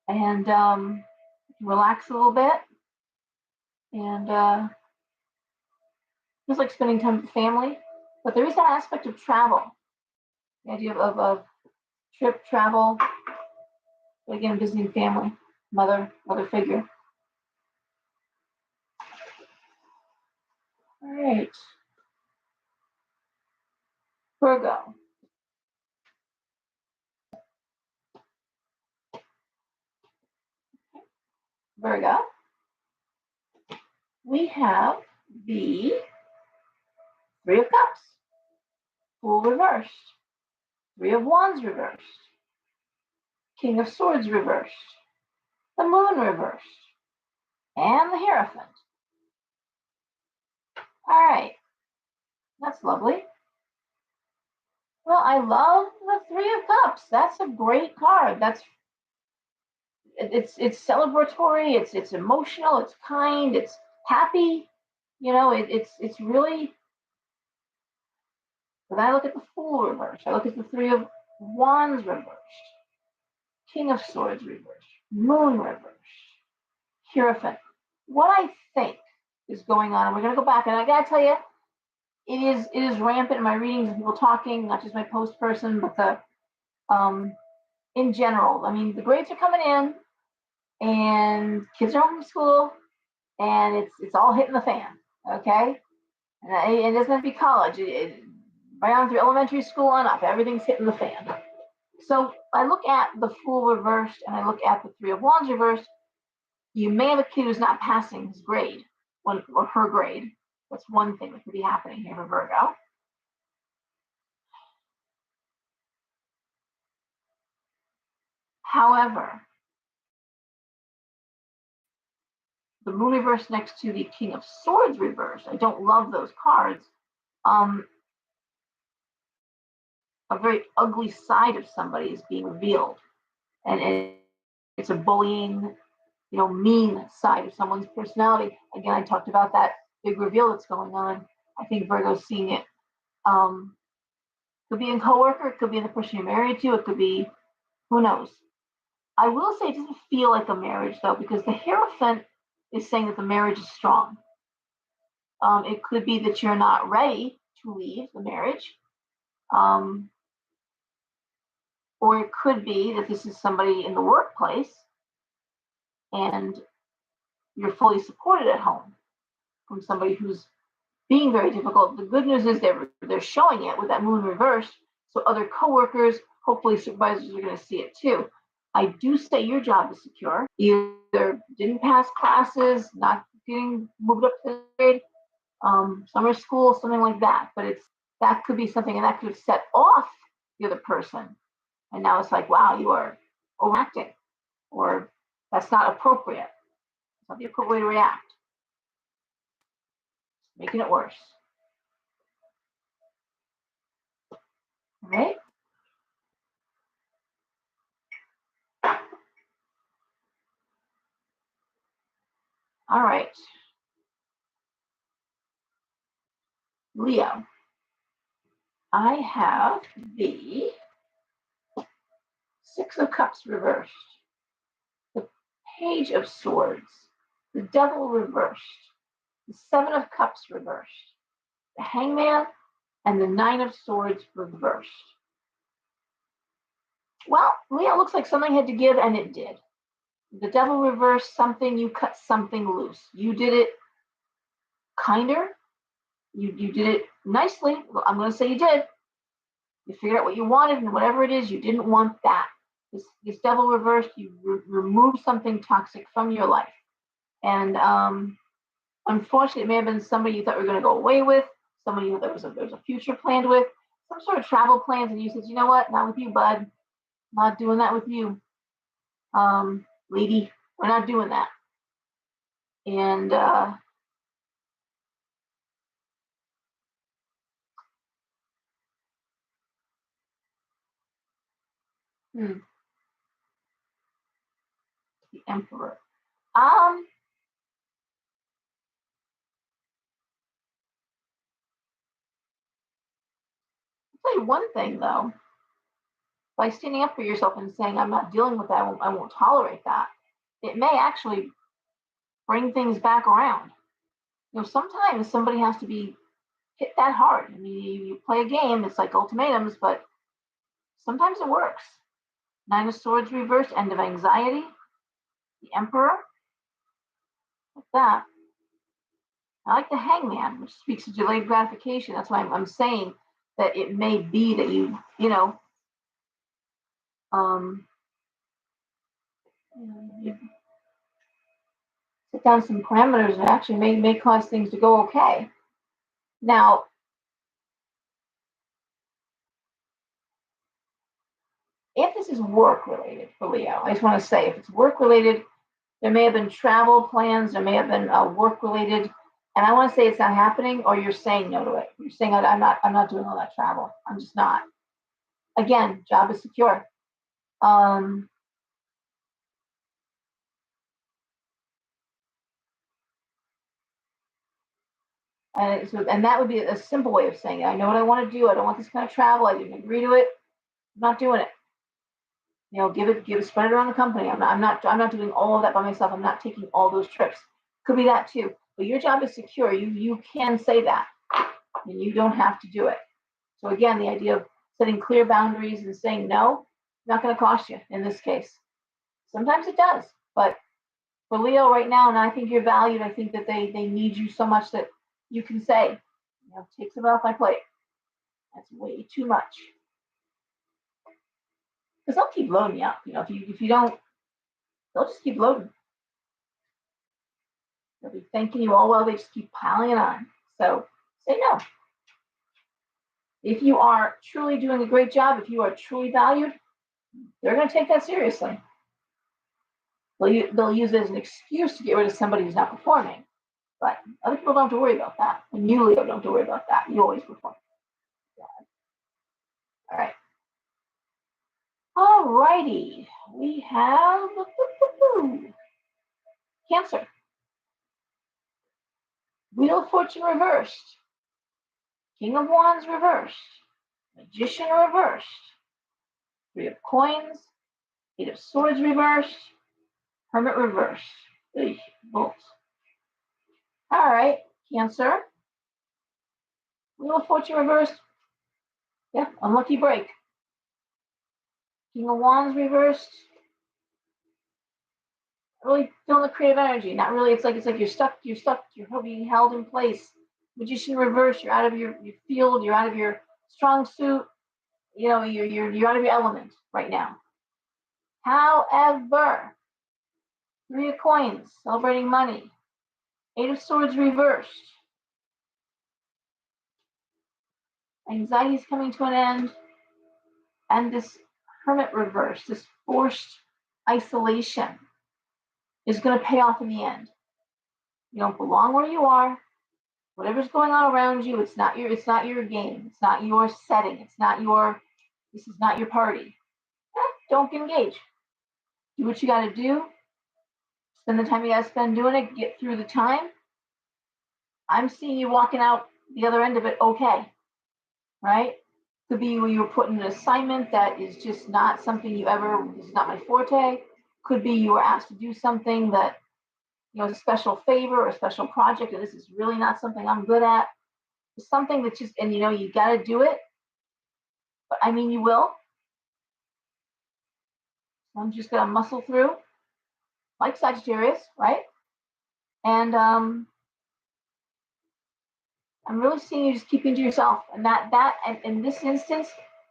S1: and relax a little bit, and feels like spending time with the family. But there is that aspect of travel, the idea of trip travel. But again, visiting family, mother figure. All right, Virgo. Virgo. We have the Three of Cups, Fool reversed, Three of Wands reversed, King of Swords reversed, the Moon reversed, and the Hierophant. All right, that's lovely. Well, I love the Three of Cups. That's a great card. It's celebratory. It's emotional. It's kind. It's happy. You know, it's really. When I look at the Fool reversed, I look at the Three of Wands reversed, King of Swords reversed, Moon reversed, Hierophant. What I think is going on, and we're going to go back, and I got to tell you, it is rampant in my readings and people talking, not just my post person, but the in general. I mean, the grades are coming in, and kids are home from school, and it's all hitting the fan. Okay, and it doesn't have to be college. Right on through elementary school on up, everything's hitting the fan. So I look at the Fool reversed, and I look at the Three of Wands reversed. You may have a kid who's not passing his grade, or her grade. That's one thing that could be happening here for Virgo. However, the Moon reversed next to the King of Swords reversed. I don't love those cards. A very ugly side of somebody is being revealed, and it's a bullying, mean side of someone's personality. Again, I talked about that big reveal that's going on. I think Virgo's seeing it. Could be in coworker, it could be in the person you're married to, it could be, who knows. I will say it doesn't feel like a marriage though, because the Hierophant is saying that the marriage is strong. It could be that you're not ready to leave the marriage. Or it could be that this is somebody in the workplace and you're fully supported at home from somebody who's being very difficult. The good news is they're showing it with that Moon reversed, so other coworkers, hopefully supervisors, are going to see it too. I do say your job is secure. Either didn't pass classes, not getting moved up to the grade, summer school, something like that. But that could be something, and that could have set off the other person. And now it's like, wow, you are overacting, or that's not appropriate. It's not the appropriate way to react. Making it worse. All right. All right. Leo. I have the Six of Cups reversed, the Page of Swords, the Devil reversed, the Seven of Cups reversed, the Hangman, and the Nine of Swords reversed. Well, Leo, looks like something had to give, and it did. The Devil reversed something, you cut something loose. You did it kinder. You did it nicely. I'm going to say you did. You figured out what you wanted, and whatever it is, you didn't want that. This Devil reversed, you removed something toxic from your life. And unfortunately, it may have been somebody you thought you were going to go away with, somebody you thought there was a future planned with, some sort of travel plans, and you said, you know what, not with you, bud. Not doing that with you. Lady, we're not doing that. And The Emperor. I'll tell you one thing though. By standing up for yourself and saying, I'm not dealing with that, I won't tolerate that, it may actually bring things back around. Sometimes somebody has to be hit that hard. I mean, you play a game, it's like ultimatums, but sometimes it works. Nine of Swords reversed, end of anxiety, the Emperor, like that. I like the Hangman, which speaks to delayed gratification. That's why I'm saying that it may be that you set down some parameters that actually may cause things to go okay. Now, if this is work related for Leo, I just want to say if it's work related, there may have been travel plans, there may have been work related, and I want to say it's not happening, or you're saying no to it. You're saying I'm not doing all that travel. I'm just not. Again, job is secure. And that would be a simple way of saying it. I know what I want to do. I don't want this kind of travel. I didn't agree to it. I'm not doing it. Spread it around the company. I'm not doing all of that by myself. I'm not taking all those trips. Could be that too. But your job is secure. You can say that, and you don't have to do it. So again, the idea of setting clear boundaries and saying no, not going to cost you in this case. Sometimes it does, but for Leo right now, and I think you're valued. I think that they need you so much that you can say, take some off my plate. That's way too much. Because they'll keep loading you up. If you don't, they'll just keep loading. They'll be thanking you all while they just keep piling it on. So say no. If you are truly doing a great job, if you are truly valued, they're going to take that seriously. They'll use it as an excuse to get rid of somebody who's not performing. But other people don't have to worry about that. And you, Leo, don't have to worry about that. You always perform. Yeah. All right. All righty. We have Cancer. Wheel of Fortune reversed. King of Wands reversed. Magician reversed. Three of Coins. Eight of Swords reversed. Hermit reversed. Bolts. All right, Cancer. Wheel of Fortune reversed. Yeah, unlucky break. King of Wands reversed. Really feeling the creative energy. Not really. It's like you're stuck. You're being held in place. Magician reverse. You're out of your field. You're out of your strong suit. You're out of your element right now. However, Three of Coins, celebrating money. Eight of Swords reversed. Anxiety is coming to an end. And this Hermit reverse, this forced isolation, is going to pay off in the end. You don't belong where you are. Whatever's going on around you, it's not your game. It's not your setting. This is not your party. Don't get engaged. Do what you got to do. Spend the time you got to spend doing it. Get through the time. I'm seeing you walking out the other end of it okay, right? Could be where you were put in an assignment that is just not something this is not my forte. Could be you were asked to do something that, a special favor or a special project, and this is really not something I'm good at. It's something that you got to do it. But I mean, you will. I'm just going to muscle through like Sagittarius, right? And I'm really seeing you just keeping to yourself. And and in this instance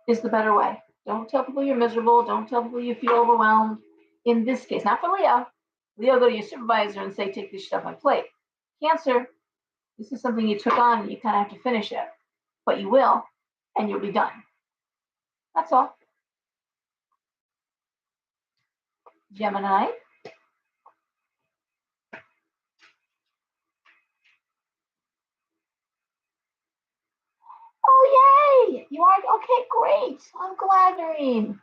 S1: is the better way. Don't tell people you're miserable. Don't tell people you feel overwhelmed. In this case, not for Leo. Leo, go to your supervisor and say, take this stuff on plate. Cancer, this is something you took on and you kind of have to finish it. But you will, and you'll be done. That's all. Gemini. Oh, yay! You are okay, great. I'm glad, Noreen.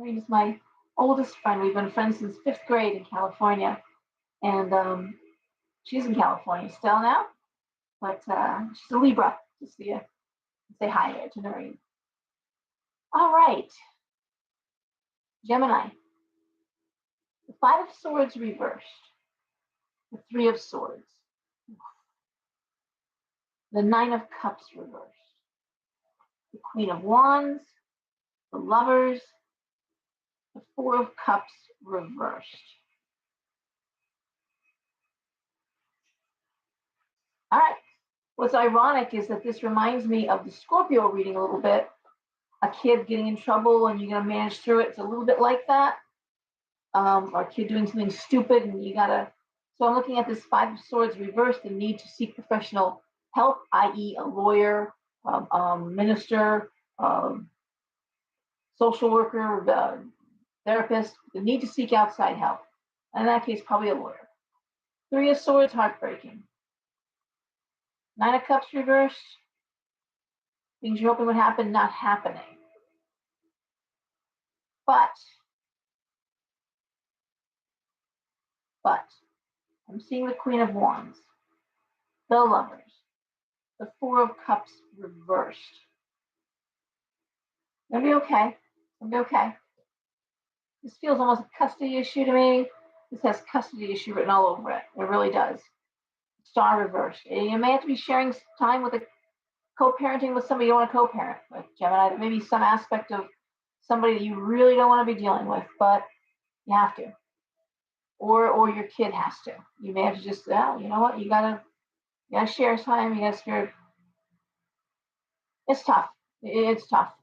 S1: Maureen is my oldest friend. We've been friends since 5th grade in California. And she's in California still now, but she's a Libra. Just say hi there to Noreen. All right. Gemini. The 5 of Swords reversed. The 3 of Swords. The 9 of Cups reversed. The Queen of Wands. The Lovers. The 4 of Cups reversed. All right. What's ironic is that this reminds me of the Scorpio reading a little bit. A kid getting in trouble and you're going to manage through it. It's a little bit like that. Or a kid doing something stupid and you got to. So I'm looking at this 5 of Swords reversed, the need to seek professional help, i.e. a lawyer, minister, social worker, therapist, the need to seek outside help. And in that case, probably a lawyer. 3 of Swords, heartbreaking. 9 of Cups reversed, things you're hoping would happen, not happening. But I'm seeing the Queen of Wands, the Lovers, the 4 of Cups reversed. It'll be okay. It'll be okay. This feels almost a custody issue to me. This has custody issue written all over it. It really does. Star reversed. You may have to be sharing time with a co-parenting with somebody you don't want to co-parent with, Gemini. There may be some aspect of somebody that you really don't want to be dealing with, but you have to. Or your kid has to. You may have to just, you know what, you gotta share time, you gotta share. It's tough. It's tough.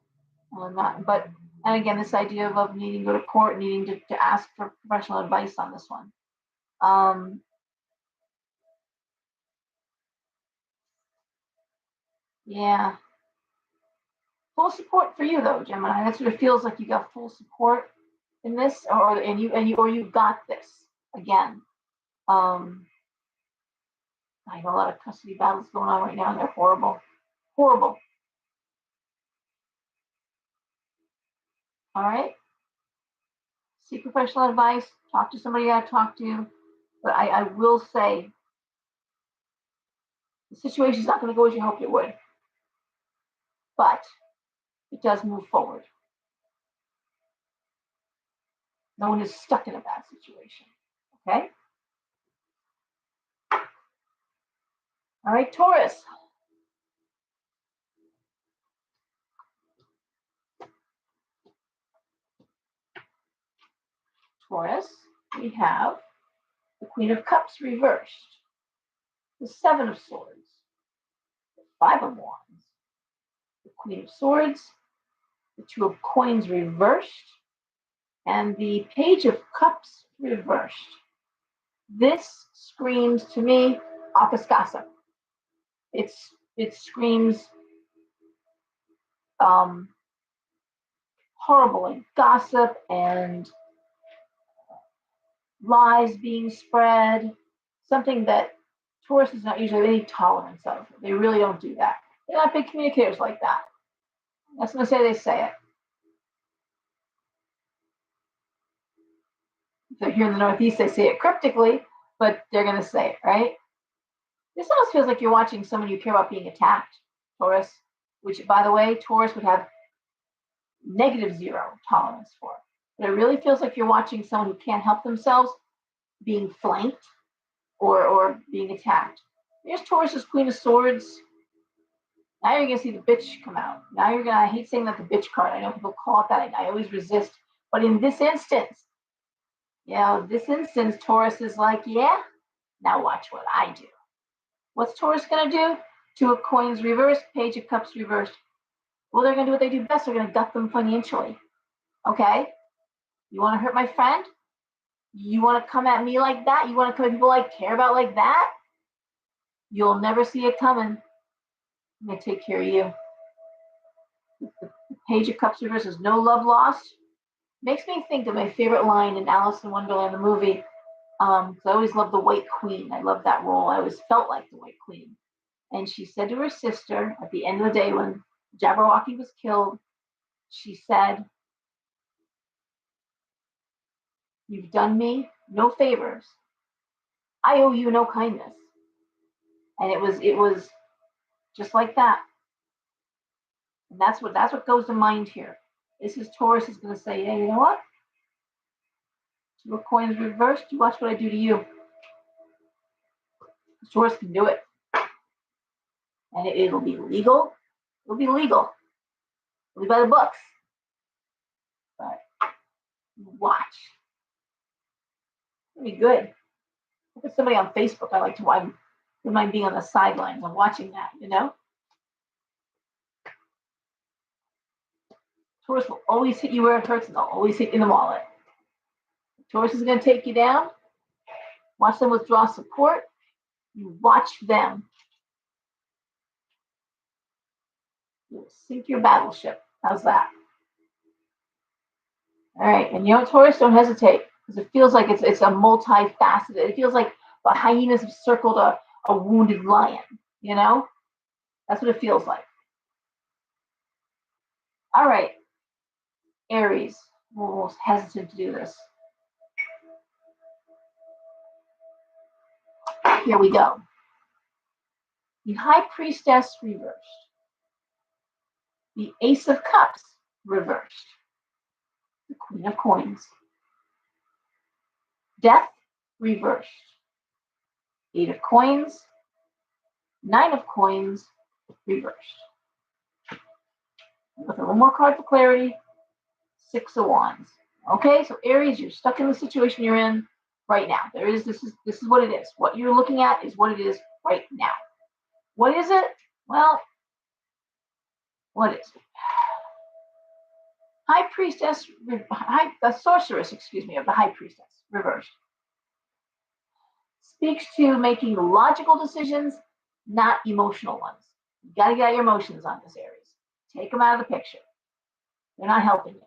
S1: But again, this idea of needing to go to court, needing to ask for professional advice on this one. Yeah. Full support for you though, Gemini. That's what it feels like. You got full support in this, or you got this again. I know a lot of custody battles going on right now, and they're horrible, horrible. All right. Seek professional advice. Talk to somebody you got to talk to. But I will say, the situation is not going to go as you hoped it would, but it does move forward. No one is stuck in a bad situation. Okay. All right, Taurus. Taurus, we have the Queen of Cups reversed, the 7 of Swords, the 5 of Wands, the Queen of Swords, the 2 of Coins reversed, and the Page of Cups reversed. This screams to me office gossip. It screams horrible and gossip and lies being spread, something that Taurus is not usually any tolerance of. They really don't do that. They're not big communicators like that. That's when they say it. So here in the Northeast, they say it cryptically, but they're going to say it, right? This almost feels like you're watching someone you care about being attacked, Taurus, which, by the way, Taurus would have -0 tolerance for. But it really feels like you're watching someone who can't help themselves being flanked or being attacked. Here's Taurus's Queen of Swords. Now you're going to see the bitch come out. Now you're going to, I hate saying that the bitch card. I know people call it that. I always resist. But in this instance, Taurus is like, yeah, now watch what I do. What's Taurus going to do? 2 of Coins reversed, Page of Cups reversed. Well, they're going to do what they do best. They're going to gut them financially. Okay? You want to hurt my friend? You want to come at me like that? You want to come at people I care about like that? You'll never see it coming. I'm going to take care of you. The Page of Cups reversed is no love lost. Makes me think of my favorite line in Alice in Wonderland, the movie. I always loved the White Queen. I loved that role. I always felt like the White Queen. And she said to her sister at the end of the day when Jabberwocky was killed, she said, You've done me no favors. I owe you no kindness. And it was just like that. And that's what goes to mind here. This is Taurus is going to say, hey, you know what? Two of coins reversed. You watch what I do to you. Taurus can do it. And it'll be legal. It'll be legal. It'll be by the books. But watch. It'll be good. Look at somebody on Facebook. I like to watch. I mind being on the sidelines. I'm watching that, you know? Taurus will always hit you where it hurts, and they'll always hit you in the wallet. Taurus is going to take you down. Watch them withdraw support. You watch them. You'll sink your battleship. How's that? All right, and you know, Taurus, don't hesitate, because it feels like it's a multifaceted. It feels like the hyenas have circled a wounded lion, you know? That's what it feels like. All right, Aries. I'm almost hesitant to do this. Here we go. The High Priestess reversed. The Ace of Cups reversed. The Queen of Coins. Death reversed. Eight of Coins. Nine of Coins reversed. With a little more card for clarity. Six of Wands. Okay, so Aries, you're stuck in the situation you're in right now. This is what it is. What you're looking at is what it is right now. What is it? Well, what is it? High Priestess, the Sorceress, of the High Priestess, reversed. Speaks to making logical decisions, not emotional ones. You got to get your emotions on this, Aries. Take them out of the picture. They're not helping you.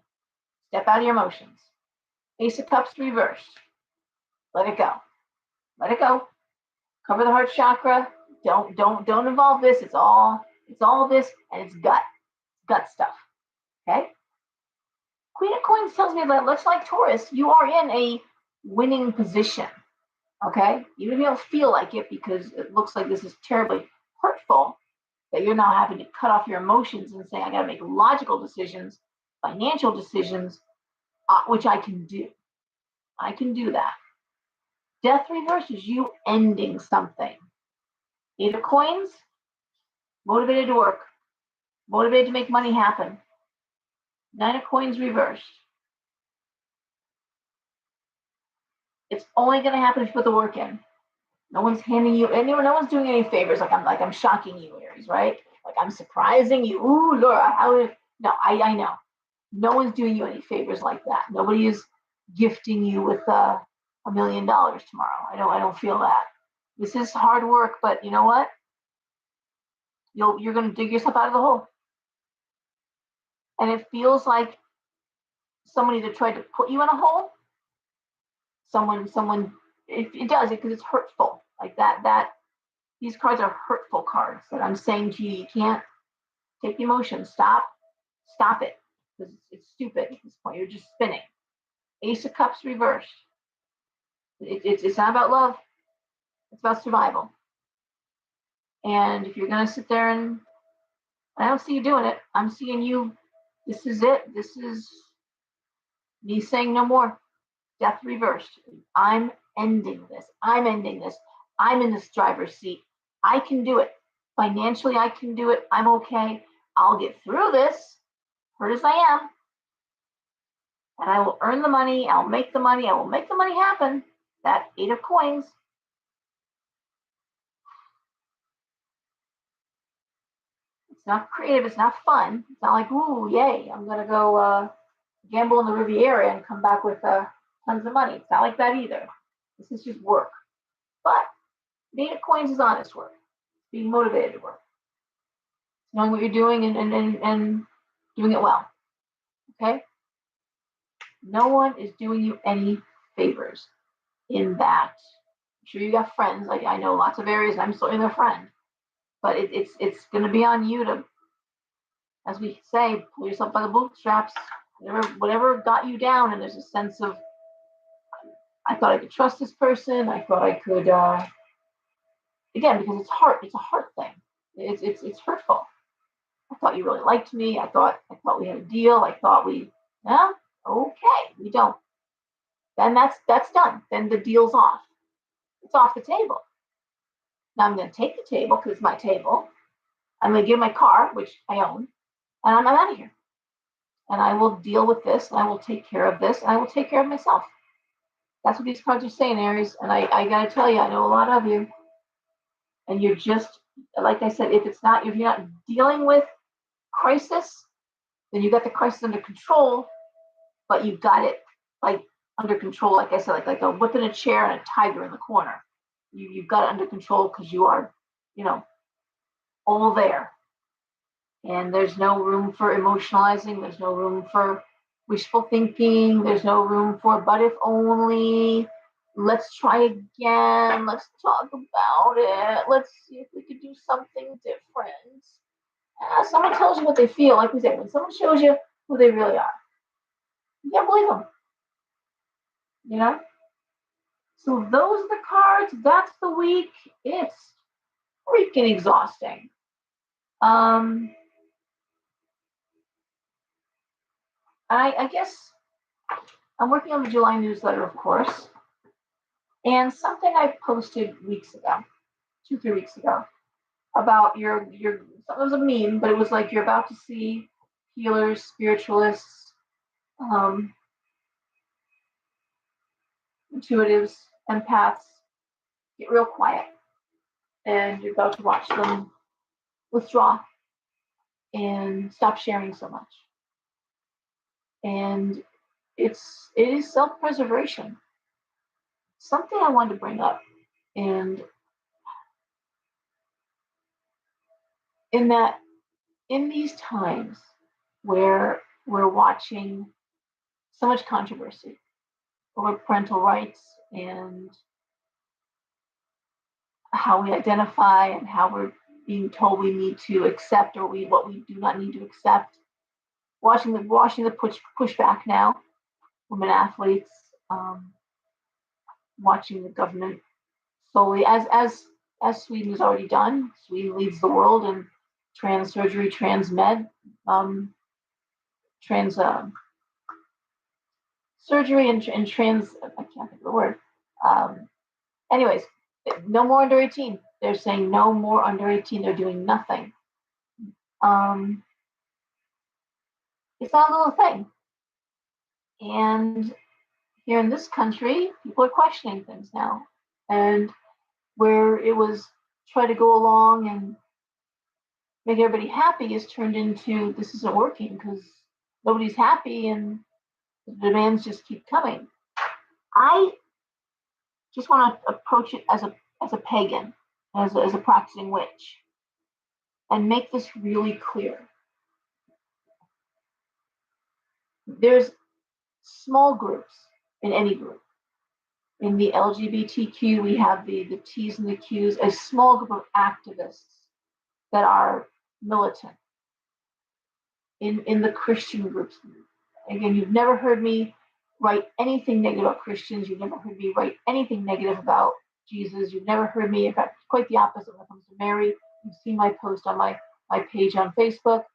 S1: Step out of your emotions. Ace of Cups reversed. Let it go. Let it go. Cover the heart chakra. Don't involve this. It's all this, and it's gut stuff. Okay. Queen of Coins tells me that, looks like Taurus, you are in a winning position. Okay, even if you don't feel like it, because it looks like this is terribly hurtful, that you're now having to cut off your emotions and say, I got to make logical decisions, financial decisions, which I can do. I can do that. Death reverse is you ending something. Eight of Coins, motivated to work, motivated to make money happen. Nine of Coins reversed. It's only going to happen if you put the work in. No one's handing you anyone. No one's doing any favors. Like I'm shocking you, Aries, right? Like I'm surprising you. Ooh, Laura, no, I know. No one's doing you any favors like that. Nobody is gifting you with $1 million tomorrow. I don't feel that. This is hard work, but you know what? You're going to dig yourself out of the hole. And it feels like somebody that tried to put you in a hole. Someone. It does it because it's hurtful. Like that. These cards are hurtful cards that I'm saying to you. You can't take the emotion. Stop it. Because it's stupid at this point. You're just spinning. Ace of Cups reversed. It's not about love. It's about survival. And if you're going to sit there and I don't see you doing it. I'm seeing you. This is it. This is me saying no more. Death reversed. I'm ending this. I'm ending this. I'm in this driver's seat. I can do it. Financially, I can do it. I'm okay. I'll get through this, hurt as I am. And I will earn the money. I'll make the money. I will make the money happen. That Eight of Coins. It's not creative. It's not fun. It's not like, ooh, yay, I'm going to go gamble in the Riviera and come back with tons of money. It's not like that either. This is just work. But Eight of Coins is honest work. Being motivated to work. Knowing what you're doing and doing it well. Okay? No one is doing you any favors in that. I'm sure you got friends. Like I know lots of areas, and I'm certainly their friend. But it's going to be on you to, as we say, pull yourself by the bootstraps. Whatever got you down, and there's a sense of I thought I could trust this person. I thought I could, again, because it's a heart thing. It's hurtful. I thought you really liked me. I thought we had a deal. I thought we, yeah, okay, we don't. Then that's done. Then the deal's off. It's off the table. Now I'm going to take the table because it's my table. I'm going to give my car, which I own, and I'm out of here. And I will deal with this, and I will take care of this, and I will take care of myself. That's what these cards are saying, Aries. And I got to tell you, I know a lot of you, and you're just, like I said, if you're not dealing with crisis, then you got the crisis under control, but you've got it like under control, like I said, like a whip in a chair and a tiger in the corner. You've got it under control because you are, all there. And there's no room for emotionalizing. There's no room for wishful thinking. There's no room for but if only. Let's try again. Let's talk about it. Let's see if we could do something different. Someone tells you what they feel, like we said, when someone shows you who they really are, you can't believe them. So those are the cards. That's the week. It's freaking exhausting. I guess I'm working on the July newsletter, of course, and something I posted weeks ago, 2-3 weeks ago, about it was a meme, but it was like you're about to see healers, spiritualists, intuitives, empaths get real quiet, and you're about to watch them withdraw and stop sharing so much. And it is self-preservation. Something I wanted to bring up, and in these times where we're watching so much controversy over parental rights and how we identify and how we're being told we need to accept or what we do not need to accept, watching the pushback now, women athletes, watching the government solely as Sweden has already done. Sweden leads the world in trans surgery, trans med, trans surgery, and trans. I can't think of the word. Anyways, no more under 18. They're saying no more under 18. They're doing nothing. It's not a little thing. And here in this country, people are questioning things now. And where it was try to go along and make everybody happy is turned into this isn't working because nobody's happy and the demands just keep coming. I just want to approach it as a pagan, as a practicing witch, and make this really clear. There's small groups in any group. In the LGBTQ, we have the T's and the Q's, a small group of activists that are militant. In the Christian groups, again, you've never heard me write anything negative about Christians. You've never heard me write anything negative about Jesus. You've never heard me, in fact, quite the opposite when it comes to Mary. You've seen my post on my page on Facebook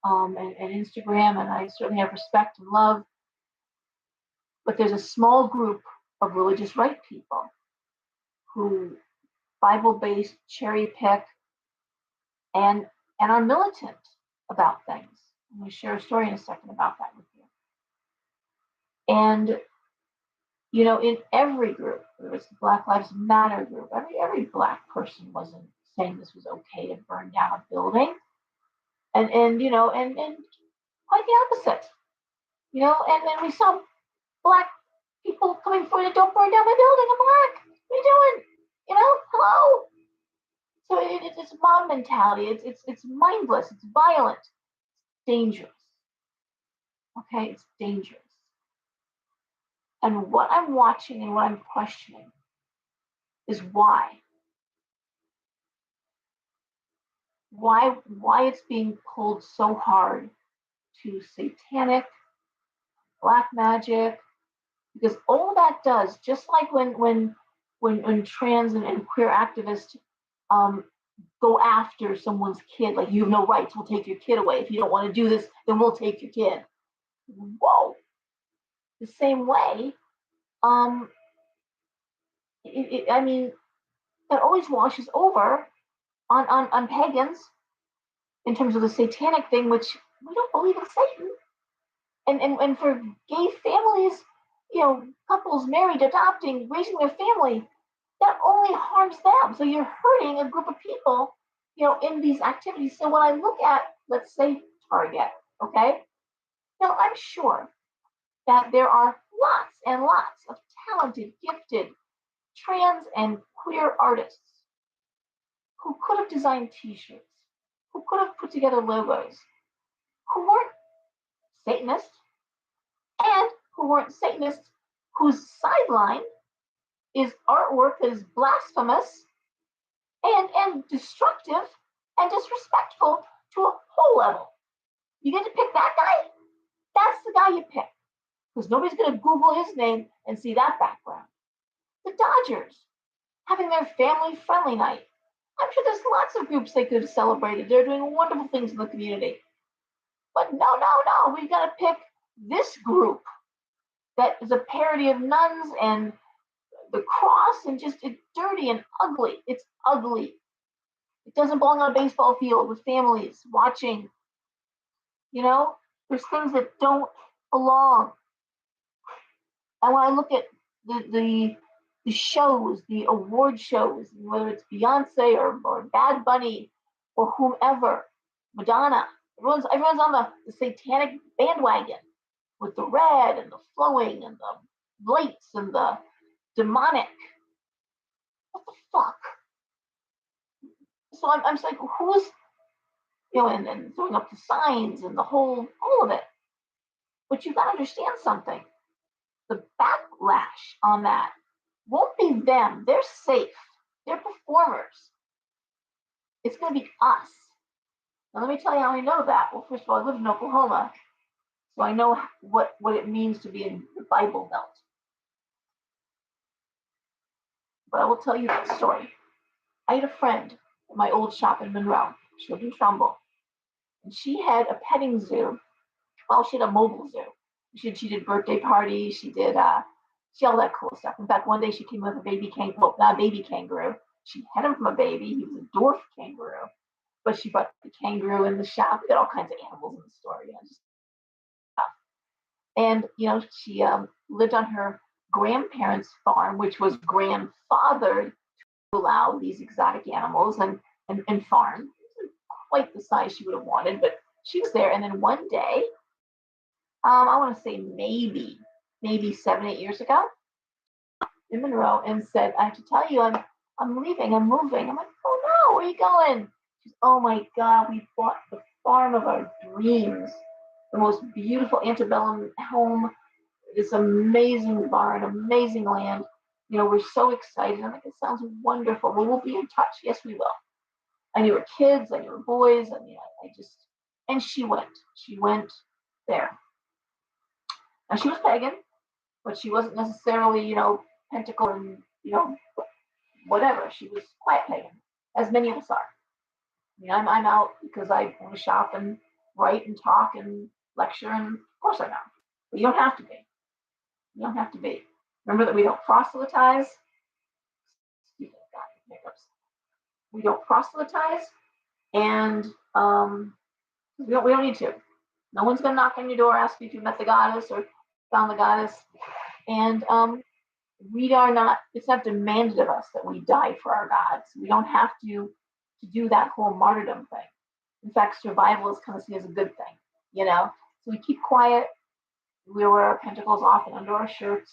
S1: and Instagram, and I certainly have respect and love. But there's a small group of religious right people who Bible-based cherry pick and are militant about things. I'm going to share a story in a second about that with you. And in every group, whether it's the Black Lives Matter group, every Black person wasn't saying this was okay to burn down a building, and quite the opposite. And then we saw Black people coming forward and don't burn down my building. I'm Black. What are you doing? Hello. So it's mob mentality. It's mindless. It's violent. It's dangerous. Okay, it's dangerous. And what I'm watching and what I'm questioning is why. Why it's being pulled so hard to satanic, black magic, Because all that does, just like when trans and queer activists um, go after someone's kid, like you have no rights, we'll take your kid away. If you don't want to do this, then we'll take your kid. Whoa. The same way, um, I mean, that always washes over on pagans in terms of the satanic thing, which we don't believe in Satan. And for gay families, couples married, adopting, raising their family, that only harms them. So you're hurting a group of people, in these activities. So when I look at, let's say, Target, okay, I'm sure that there are lots and lots of talented, gifted trans and queer artists who could have designed T-shirts, who could have put together logos, who weren't Satanists, and who weren't Satanists whose sideline is artwork that is blasphemous and destructive and disrespectful to a whole level. You get to pick that guy? That's the guy you pick. Because nobody's going to Google his name and see that background. The Dodgers having their family friendly night. I'm sure there's lots of groups they could have celebrated. They're doing wonderful things in the community. But no. We've got to pick this group that is a parody of nuns and the cross and just it's dirty and ugly. It's ugly. It doesn't belong on a baseball field with families watching. There's things that don't belong. And when I look at the shows, the award shows, whether it's Beyonce or Bad Bunny or whomever, Madonna, everyone's on the satanic bandwagon with the red and the flowing and the lights and the demonic. What the fuck? So I'm just like, who's, and throwing up the signs and all of it. But you got to understand something. The backlash on that won't be them. They're safe. They're performers. It's going to be us. Now, let me tell you how I know that. Well, first of all, I live in Oklahoma, so I know what it means to be in the Bible Belt. But I will tell you that story. I had a friend at my old shop in Monroe. She lived in Trumbull. And she had a petting zoo. Well, she had a mobile zoo. She did birthday parties. She did she all that cool stuff. In fact, one day she came with a baby kangaroo. Well, not a baby kangaroo. She had him from a baby. He was a dwarf kangaroo. But she brought the kangaroo in the shop. We got all kinds of animals in the store. Just stuff. And she lived on her grandparents' farm, which was grandfathered to allow these exotic animals and farm. It wasn't quite the size she would have wanted, but she was there. And then one day, I want to say maybe 7-8 years ago, in Monroe, and said, "I have to tell you, I'm leaving. I'm moving." I'm like, "Oh no, where are you going?" She's, "Oh my God, we bought the farm of our dreams, the most beautiful antebellum home, this amazing barn, amazing land. We're so excited." I'm like, "It sounds wonderful. Well, we'll be in touch." Yes, we will. I knew her kids. I knew her boys. I mean, I just, and she went. She went there. Now she was pagan, but she wasn't necessarily, pentacle and, whatever. She was quiet pagan, as many of us are. I'm out because I want to shop and write and talk and lecture, and of course I'm out. But you don't have to be. You don't have to be. Remember that we don't proselytize. We don't proselytize, and we don't need to. No one's going to knock on your door, ask you if you met the goddess or found the goddess. And we are not, it's not demanded of us that we die for our gods. We don't have to do that whole martyrdom thing. In fact, survival is kind of seen as a good thing, So we keep quiet. We wear our pentacles off and under our shirts.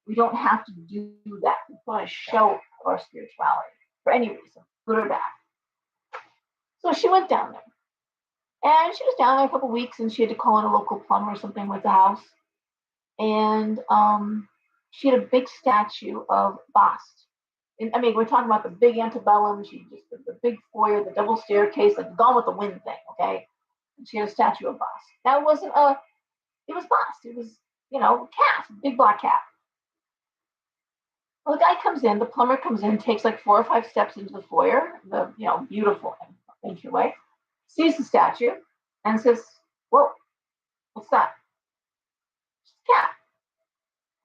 S1: We don't have to do that. We put a show of our spirituality for any reason, good or bad. So she went down there. And she was down there a couple of weeks, and she had to call in a local plumber or something with the house. And she had a big statue of Bast. And, I mean, we're talking about the big antebellum. She just the big foyer, the double staircase, like Gone with the Wind thing, okay? And she had a statue of Bast. Now it wasn't it was Bast. It was, cat, big black cat. Well, the guy comes in, the plumber comes in, takes like 4 or 5 steps into the foyer, the beautiful entryway, sees the statue, and says, "Whoa, what's that?" It's a cat.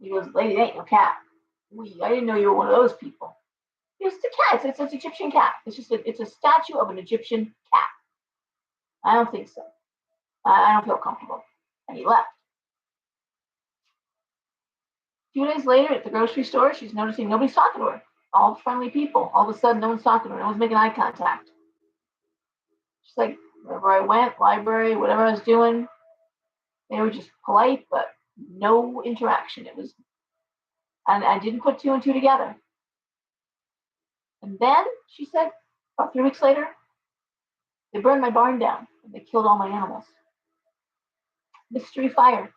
S1: He goes, "Lady, it ain't no cat. I didn't know you were one of those people." It's a cat. It's an Egyptian cat. It's a statue of an Egyptian cat. I don't think so. I don't feel comfortable. And he left. A few days later at the grocery store, she's noticing nobody's talking to her. All friendly people. All of a sudden, no one's talking to her. No one's making eye contact. She's like, wherever I went, library, whatever I was doing, they were just polite, but no interaction. And I didn't put 2 and 2 together. And then she said, about 3 weeks later, they burned my barn down and they killed all my animals. Mystery fire.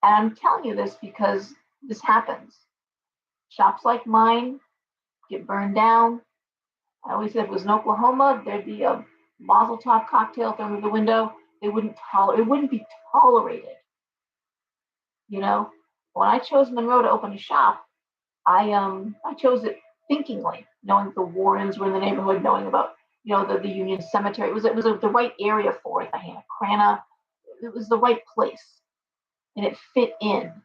S1: And I'm telling you this because this happens. Shops like mine get burned down. I always said if it was in Oklahoma, there'd be a Mazel Tov cocktail thrown through the window. It wouldn't be tolerated. When I chose Monroe to open a shop, I chose it thinkingly, knowing the Warrens were in the neighborhood, knowing about the Union Cemetery. It was the right area for it. Hannah Crana. It was the right place, and it fit in.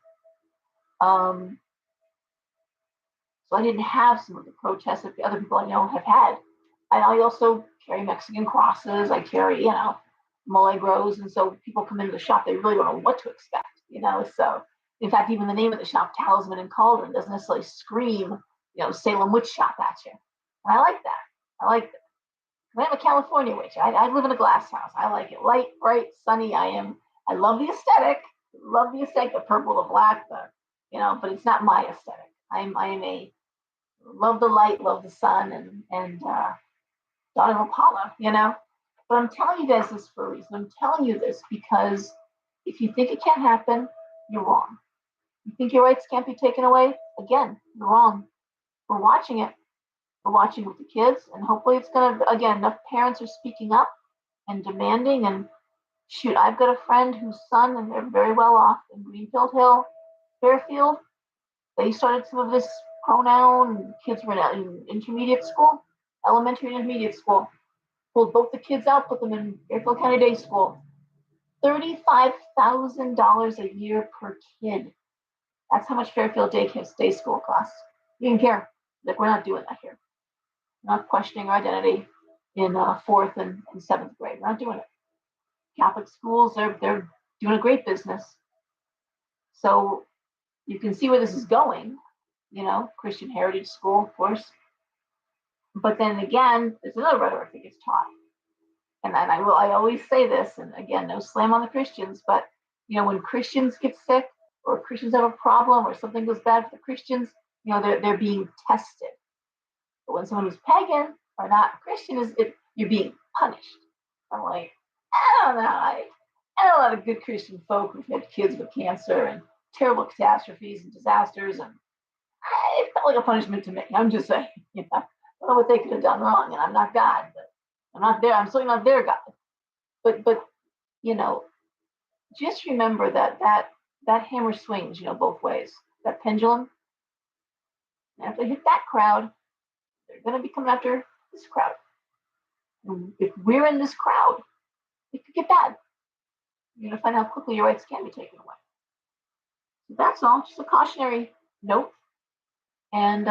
S1: So I didn't have some of the protests that the other people I know have had. And I also carry Mexican crosses. I carry, Milagros. And so people come into the shop, they really don't know what to expect, So, in fact, even the name of the shop, Talisman and Cauldron, doesn't necessarily scream, Salem Witch Shop at you. And I like that. I like that. I'm a California witch. I live in a glass house. I like it light, bright, sunny. I love the aesthetic. The purple, the black, but it's not my aesthetic. I am a love the light, love the sun, and daughter of Apollo, But I'm telling you guys this for a reason. I'm telling you this because if you think it can't happen, you're wrong. You think your rights can't be taken away? Again, you're wrong. We're watching it. We're watching with the kids, and hopefully it's going to, again, enough parents are speaking up and demanding. And shoot, I've got a friend whose son, and they're very well off in Greenfield Hill, Fairfield. They started some of this pronoun. Kids were in intermediate school, elementary and intermediate school. Pulled both the kids out, put them in Fairfield County Day School. $35,000 a year per kid. That's how much Fairfield Day School costs. You didn't care. Like, we're not doing that here. We're not questioning our identity in 4th and 7th grade. We're not doing it. Catholic schools, they're doing a great business. So you can see where this is going. Christian Heritage School, of course. But then again, there's another rhetoric that gets taught. And I always say this, and again, no slam on the Christians, but when Christians get sick or Christians have a problem or something goes bad for the Christians, they're being tested. But when someone who's pagan or not Christian you're being punished. I'm like, I don't know. I know a lot of good Christian folk who've had kids with cancer and terrible catastrophes and disasters, and it felt like a punishment to me. I'm just saying, I don't know what they could have done wrong, and I'm not God, but I'm not there. I'm certainly not their God. But just remember that hammer swings, both ways. That pendulum. And if they hit that crowd, they're going to be coming after this crowd. And if we're in this crowd, it could get bad. You're going to find how quickly your rights can be taken away. So that's all. Just a cautionary note. And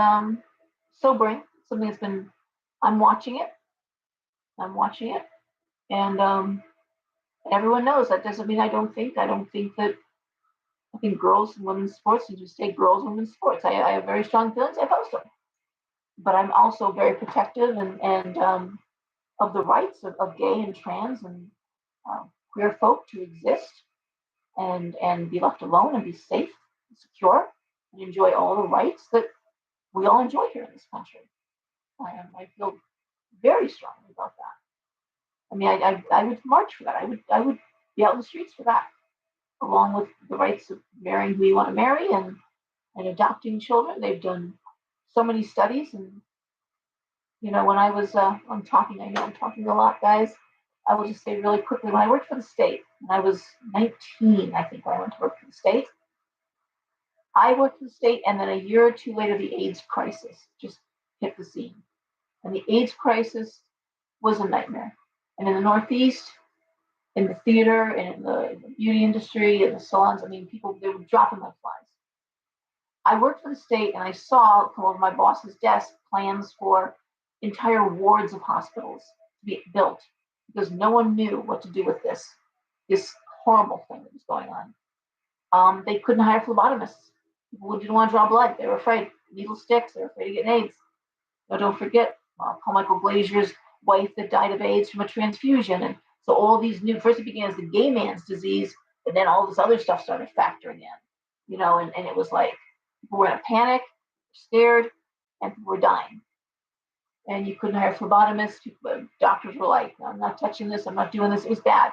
S1: sobering. Something that's been. I'm watching it. And everyone knows that doesn't mean I think that. I think girls and women's sports need to stay girls and women's sports. I have very strong feelings. I post them. But I'm also very protective and of the rights of gay and trans and queer folk to exist and be left alone and be safe and secure and enjoy all the rights that we all enjoy here in this country. I feel very strongly about that. I mean, I would march for that. I would be out in the streets for that, along with the rights of marrying who you want to marry and adopting children. They've done so many studies. And, when I was, I'm talking a lot, guys. I will just say really quickly, when I worked for the state, when I was 19, I think, when I went to work for the state, I worked for the state, and then a year or two later, the AIDS crisis just hit the scene. And the AIDS crisis was a nightmare. And in the Northeast, in the theater, and in the beauty industry, and the salons, I mean, people, they were dropping like flies. I worked for the state, and I saw come over my boss's desk plans for entire wards of hospitals to be built because no one knew what to do with this horrible thing that was going on. They couldn't hire phlebotomists. People didn't want to draw blood. They were afraid. Needle sticks. They were afraid of getting AIDS. But don't forget, Paul Michael Glazier's wife that died of AIDS from a transfusion. And so all these new, first it began as the gay man's disease, and then all this other stuff started factoring in, and it was like people were in a panic, scared, and people were dying. And you couldn't hire phlebotomists. Doctors were like, no, I'm not touching this. I'm not doing this. It was bad.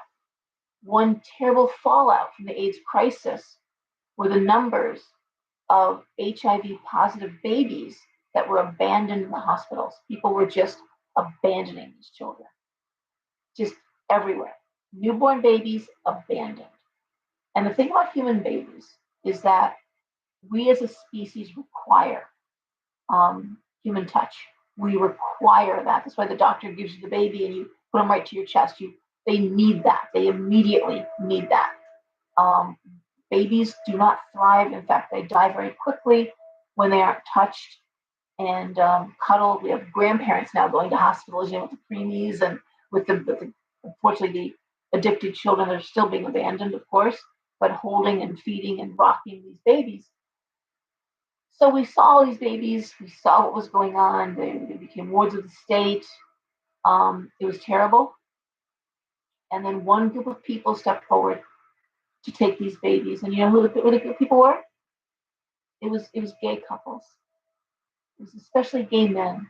S1: One terrible fallout from the AIDS crisis were the numbers of HIV positive babies that were abandoned in the hospitals. People were just abandoning these children, just everywhere. Newborn babies abandoned. And the thing about human babies is that we as a species require human touch. We require that. That's why the doctor gives you the baby and you put them right to your chest. They need that. They immediately need that. Um, Babies do not thrive. In fact, they die very quickly when they aren't touched and cuddled. We have grandparents now going to hospitals, with the preemies and with the unfortunately the addicted children that are still being abandoned, of course, but holding and feeding and rocking these babies. So we saw all these babies. We saw what was going on. They became wards of the state. It was terrible. And then one group of people stepped forward to take these babies. And you know who the people were? It was gay couples. It was especially gay men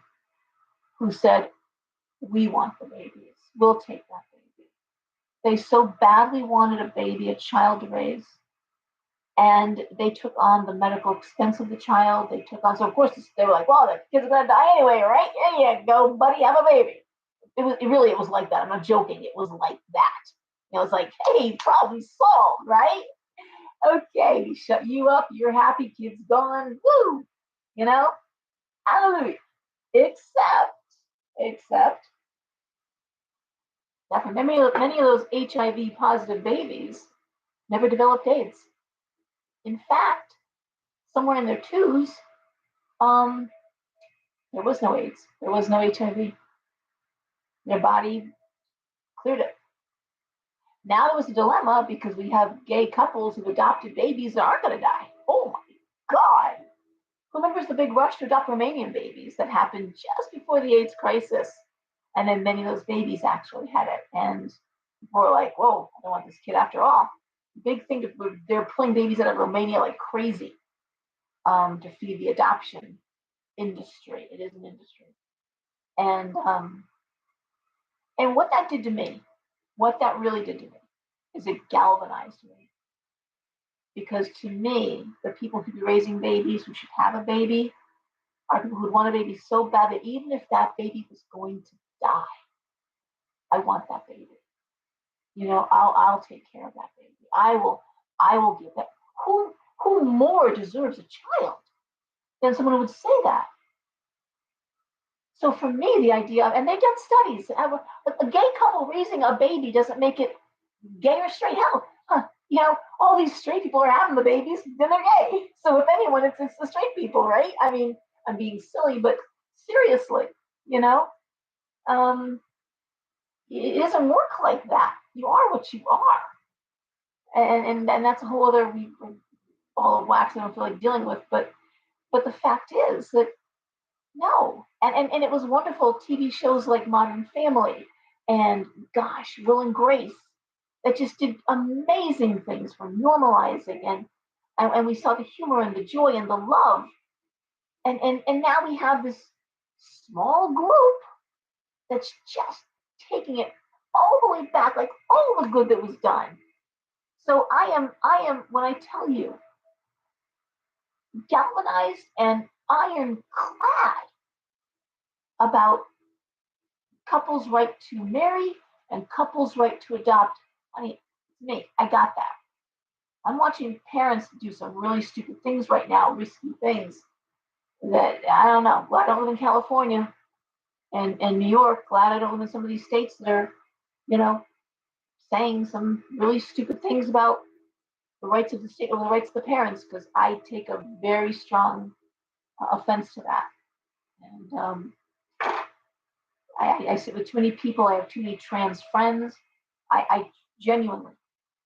S1: who said, "We want the babies. We'll take that baby." They so badly wanted a baby, a child to raise, and they took on the medical expense of the child. They took on, so of course they were like, "Well, the kids are gonna die anyway, right? Here you go, buddy, have a baby." It was like that. I'm not joking. It was like that. It's like, hey, problem solved, right? Okay, we shut you up. You're happy. Kids gone. Woo! You know, hallelujah. Except that for many of those HIV positive babies never developed AIDS. In fact, somewhere in their twos, um, there was no AIDS. There was no HIV. Their body cleared it. Now there was a dilemma because we have gay couples who've adopted babies that aren't going to die. Oh my God. Who remembers the big rush to adopt Romanian babies that happened just before the AIDS crisis? And then many of those babies actually had it. And people were like, whoa, I don't want this kid after all. Big thing, they're pulling babies out of Romania like crazy to feed the adoption industry. It is an industry. And what that did to me, what that really did to me, is it galvanized me. Because to me, the people who be raising babies, who should have a baby, are people who want a baby so bad that even if that baby was going to die, I want that baby. I'll take care of that baby. I will give that. Who more deserves a child than someone who would say that? So for me, the idea of, and they've done studies, a gay couple raising a baby doesn't make it gay or straight. Hell, all these straight people are having the babies, then they're gay. So if anyone, it's the straight people, right? I mean, I'm being silly, but seriously, it doesn't work like that. You are what you are, and that's a whole other ball of wax I don't feel like dealing with. But the fact is that no, and it was wonderful TV shows like Modern Family and gosh, Will and Grace that just did amazing things for normalizing and we saw the humor and the joy and the love and now we have this small group that's just taking it all the way back, like all the good that was done. So I am when I tell you galvanized and ironclad about couples' right to marry and couples' right to adopt. I mean, me, I got that. I'm watching parents do some really stupid things right now, risky things that I don't know. Glad I don't live in California and New York. Glad I don't live in some of these states that are, you know, saying some really stupid things about the rights of the state or the rights of the parents, because I take a very strong offense to that. And I sit with too many people. I have too many trans friends. I genuinely,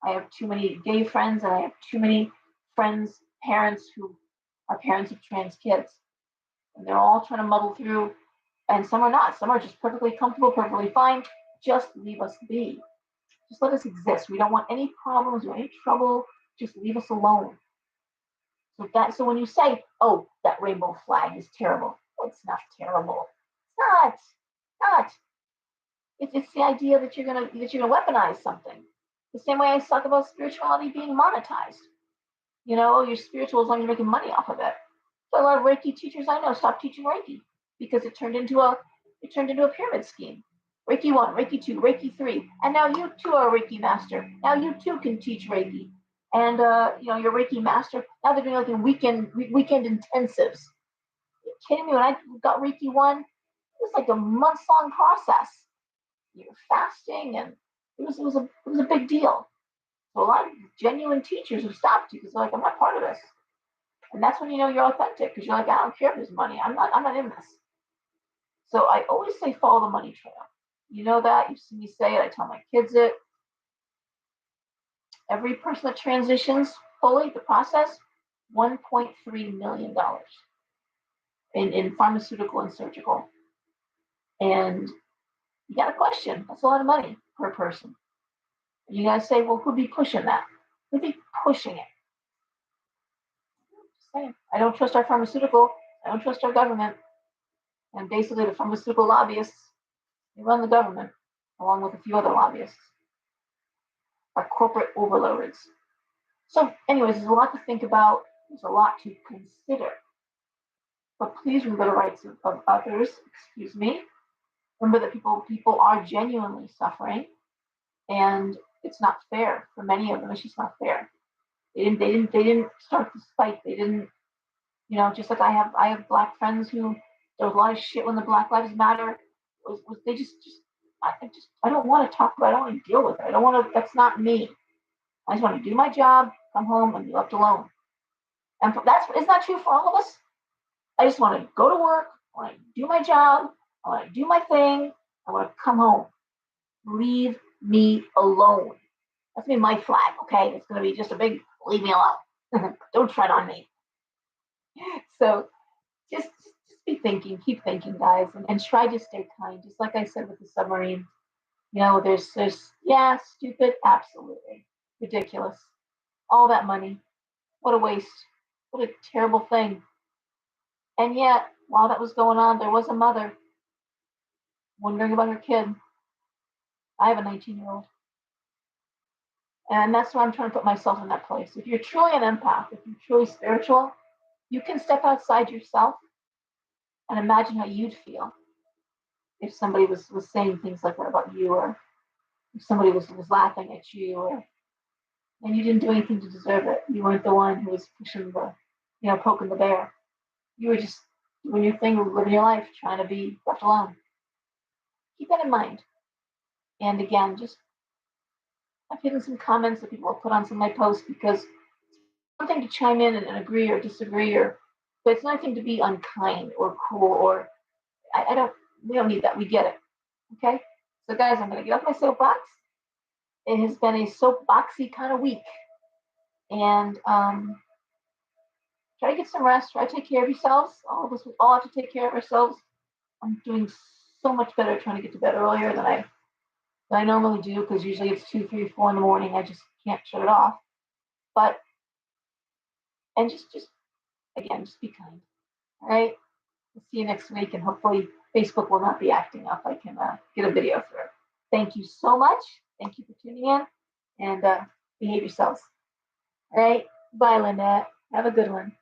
S1: I have too many gay friends, and I have too many friends, parents who are parents of trans kids. And they're all trying to muddle through, and some are not. Some are just perfectly comfortable, perfectly fine. Just leave us be. Just let us exist. We don't want any problems or any trouble. Just leave us alone. So when you say, "Oh, that rainbow flag is terrible," it's not terrible. It's not. It's the idea that you're gonna weaponize something. The same way I talk about spirituality being monetized. You know, you're spiritual as long as you're making money off of it. So a lot of Reiki teachers I know stopped teaching Reiki because it turned into a pyramid scheme. Reiki 1, Reiki 2, Reiki 3, and now you too are a Reiki master. Now you too can teach Reiki, and you're Reiki master. Now they're doing like a weekend intensives. Are you kidding me? When I got Reiki 1, it was like a months-long process. You're fasting, and it was a big deal. So a lot of genuine teachers have stopped you because they're like, I'm not part of this. And that's when you know you're authentic, because you're like, I don't care if there's money. I'm not in this. So I always say follow the money trail. You know that. You've seen me say it. I tell my kids it. Every person that transitions fully the process, $1.3 million in pharmaceutical and surgical. And you got a question. That's a lot of money per person. And you got to say, well, who'd be pushing that? Who'd be pushing it? Just saying. I don't trust our pharmaceutical. I don't trust our government. And basically, the pharmaceutical lobbyists, they run the government, along with a few other lobbyists, are corporate overlords. So, anyways, there's a lot to think about. There's a lot to consider. But please remember the rights of others. Excuse me. Remember that people are genuinely suffering, and it's not fair for many of them. It's just not fair. They didn't start this fight. They didn't, just like I have black friends who there was a lot of shit when the Black Lives Matter was they just I don't want to talk about it. I don't want to deal with it. I don't want to. That's not me. I just want to do my job, come home, and be left alone. And isn't that true for all of us? I just want to go to work. I want to do my job. I want to do my thing. I want to come home. Leave me alone. That's gonna be my flag, okay? It's gonna be just a big leave me alone. Don't tread on me. So just be thinking, keep thinking, guys, and try to stay kind. Just like I said with the submarine, there's yeah, stupid, absolutely ridiculous. All that money, what a waste, what a terrible thing. And yet, while that was going on, there was a mother wondering about her kid. I have a 19-year-old. And that's why I'm trying to put myself in that place. If you're truly an empath, if you're truly spiritual, you can step outside yourself and imagine how you'd feel if somebody was saying things like that about you, or if somebody was laughing at you, and you didn't do anything to deserve it. You weren't the one who was pushing poking the bear. You were just doing your thing, living your life, trying to be left alone. Keep that in mind. And again, just I've hidden some comments that people have put on some of my posts, because it's one thing to chime in and agree or disagree, but it's another thing to be unkind or cruel, or we don't need that. We get it. Okay? So guys, I'm gonna get off my soapbox. It has been a soapboxy kind of week. And try to get some rest, try to take care of yourselves. All of us, we all have to take care of ourselves. I'm doing so much better trying to get to bed earlier than I normally do, because usually it's 2, 3, 4 in the morning. I just can't shut it off. But and just again, just be kind. All right. We'll see you next week, and hopefully Facebook will not be acting up. I can get a video through. Thank you so much. Thank you for tuning in, and behave yourselves. All right. Bye, Lynette. Have a good one.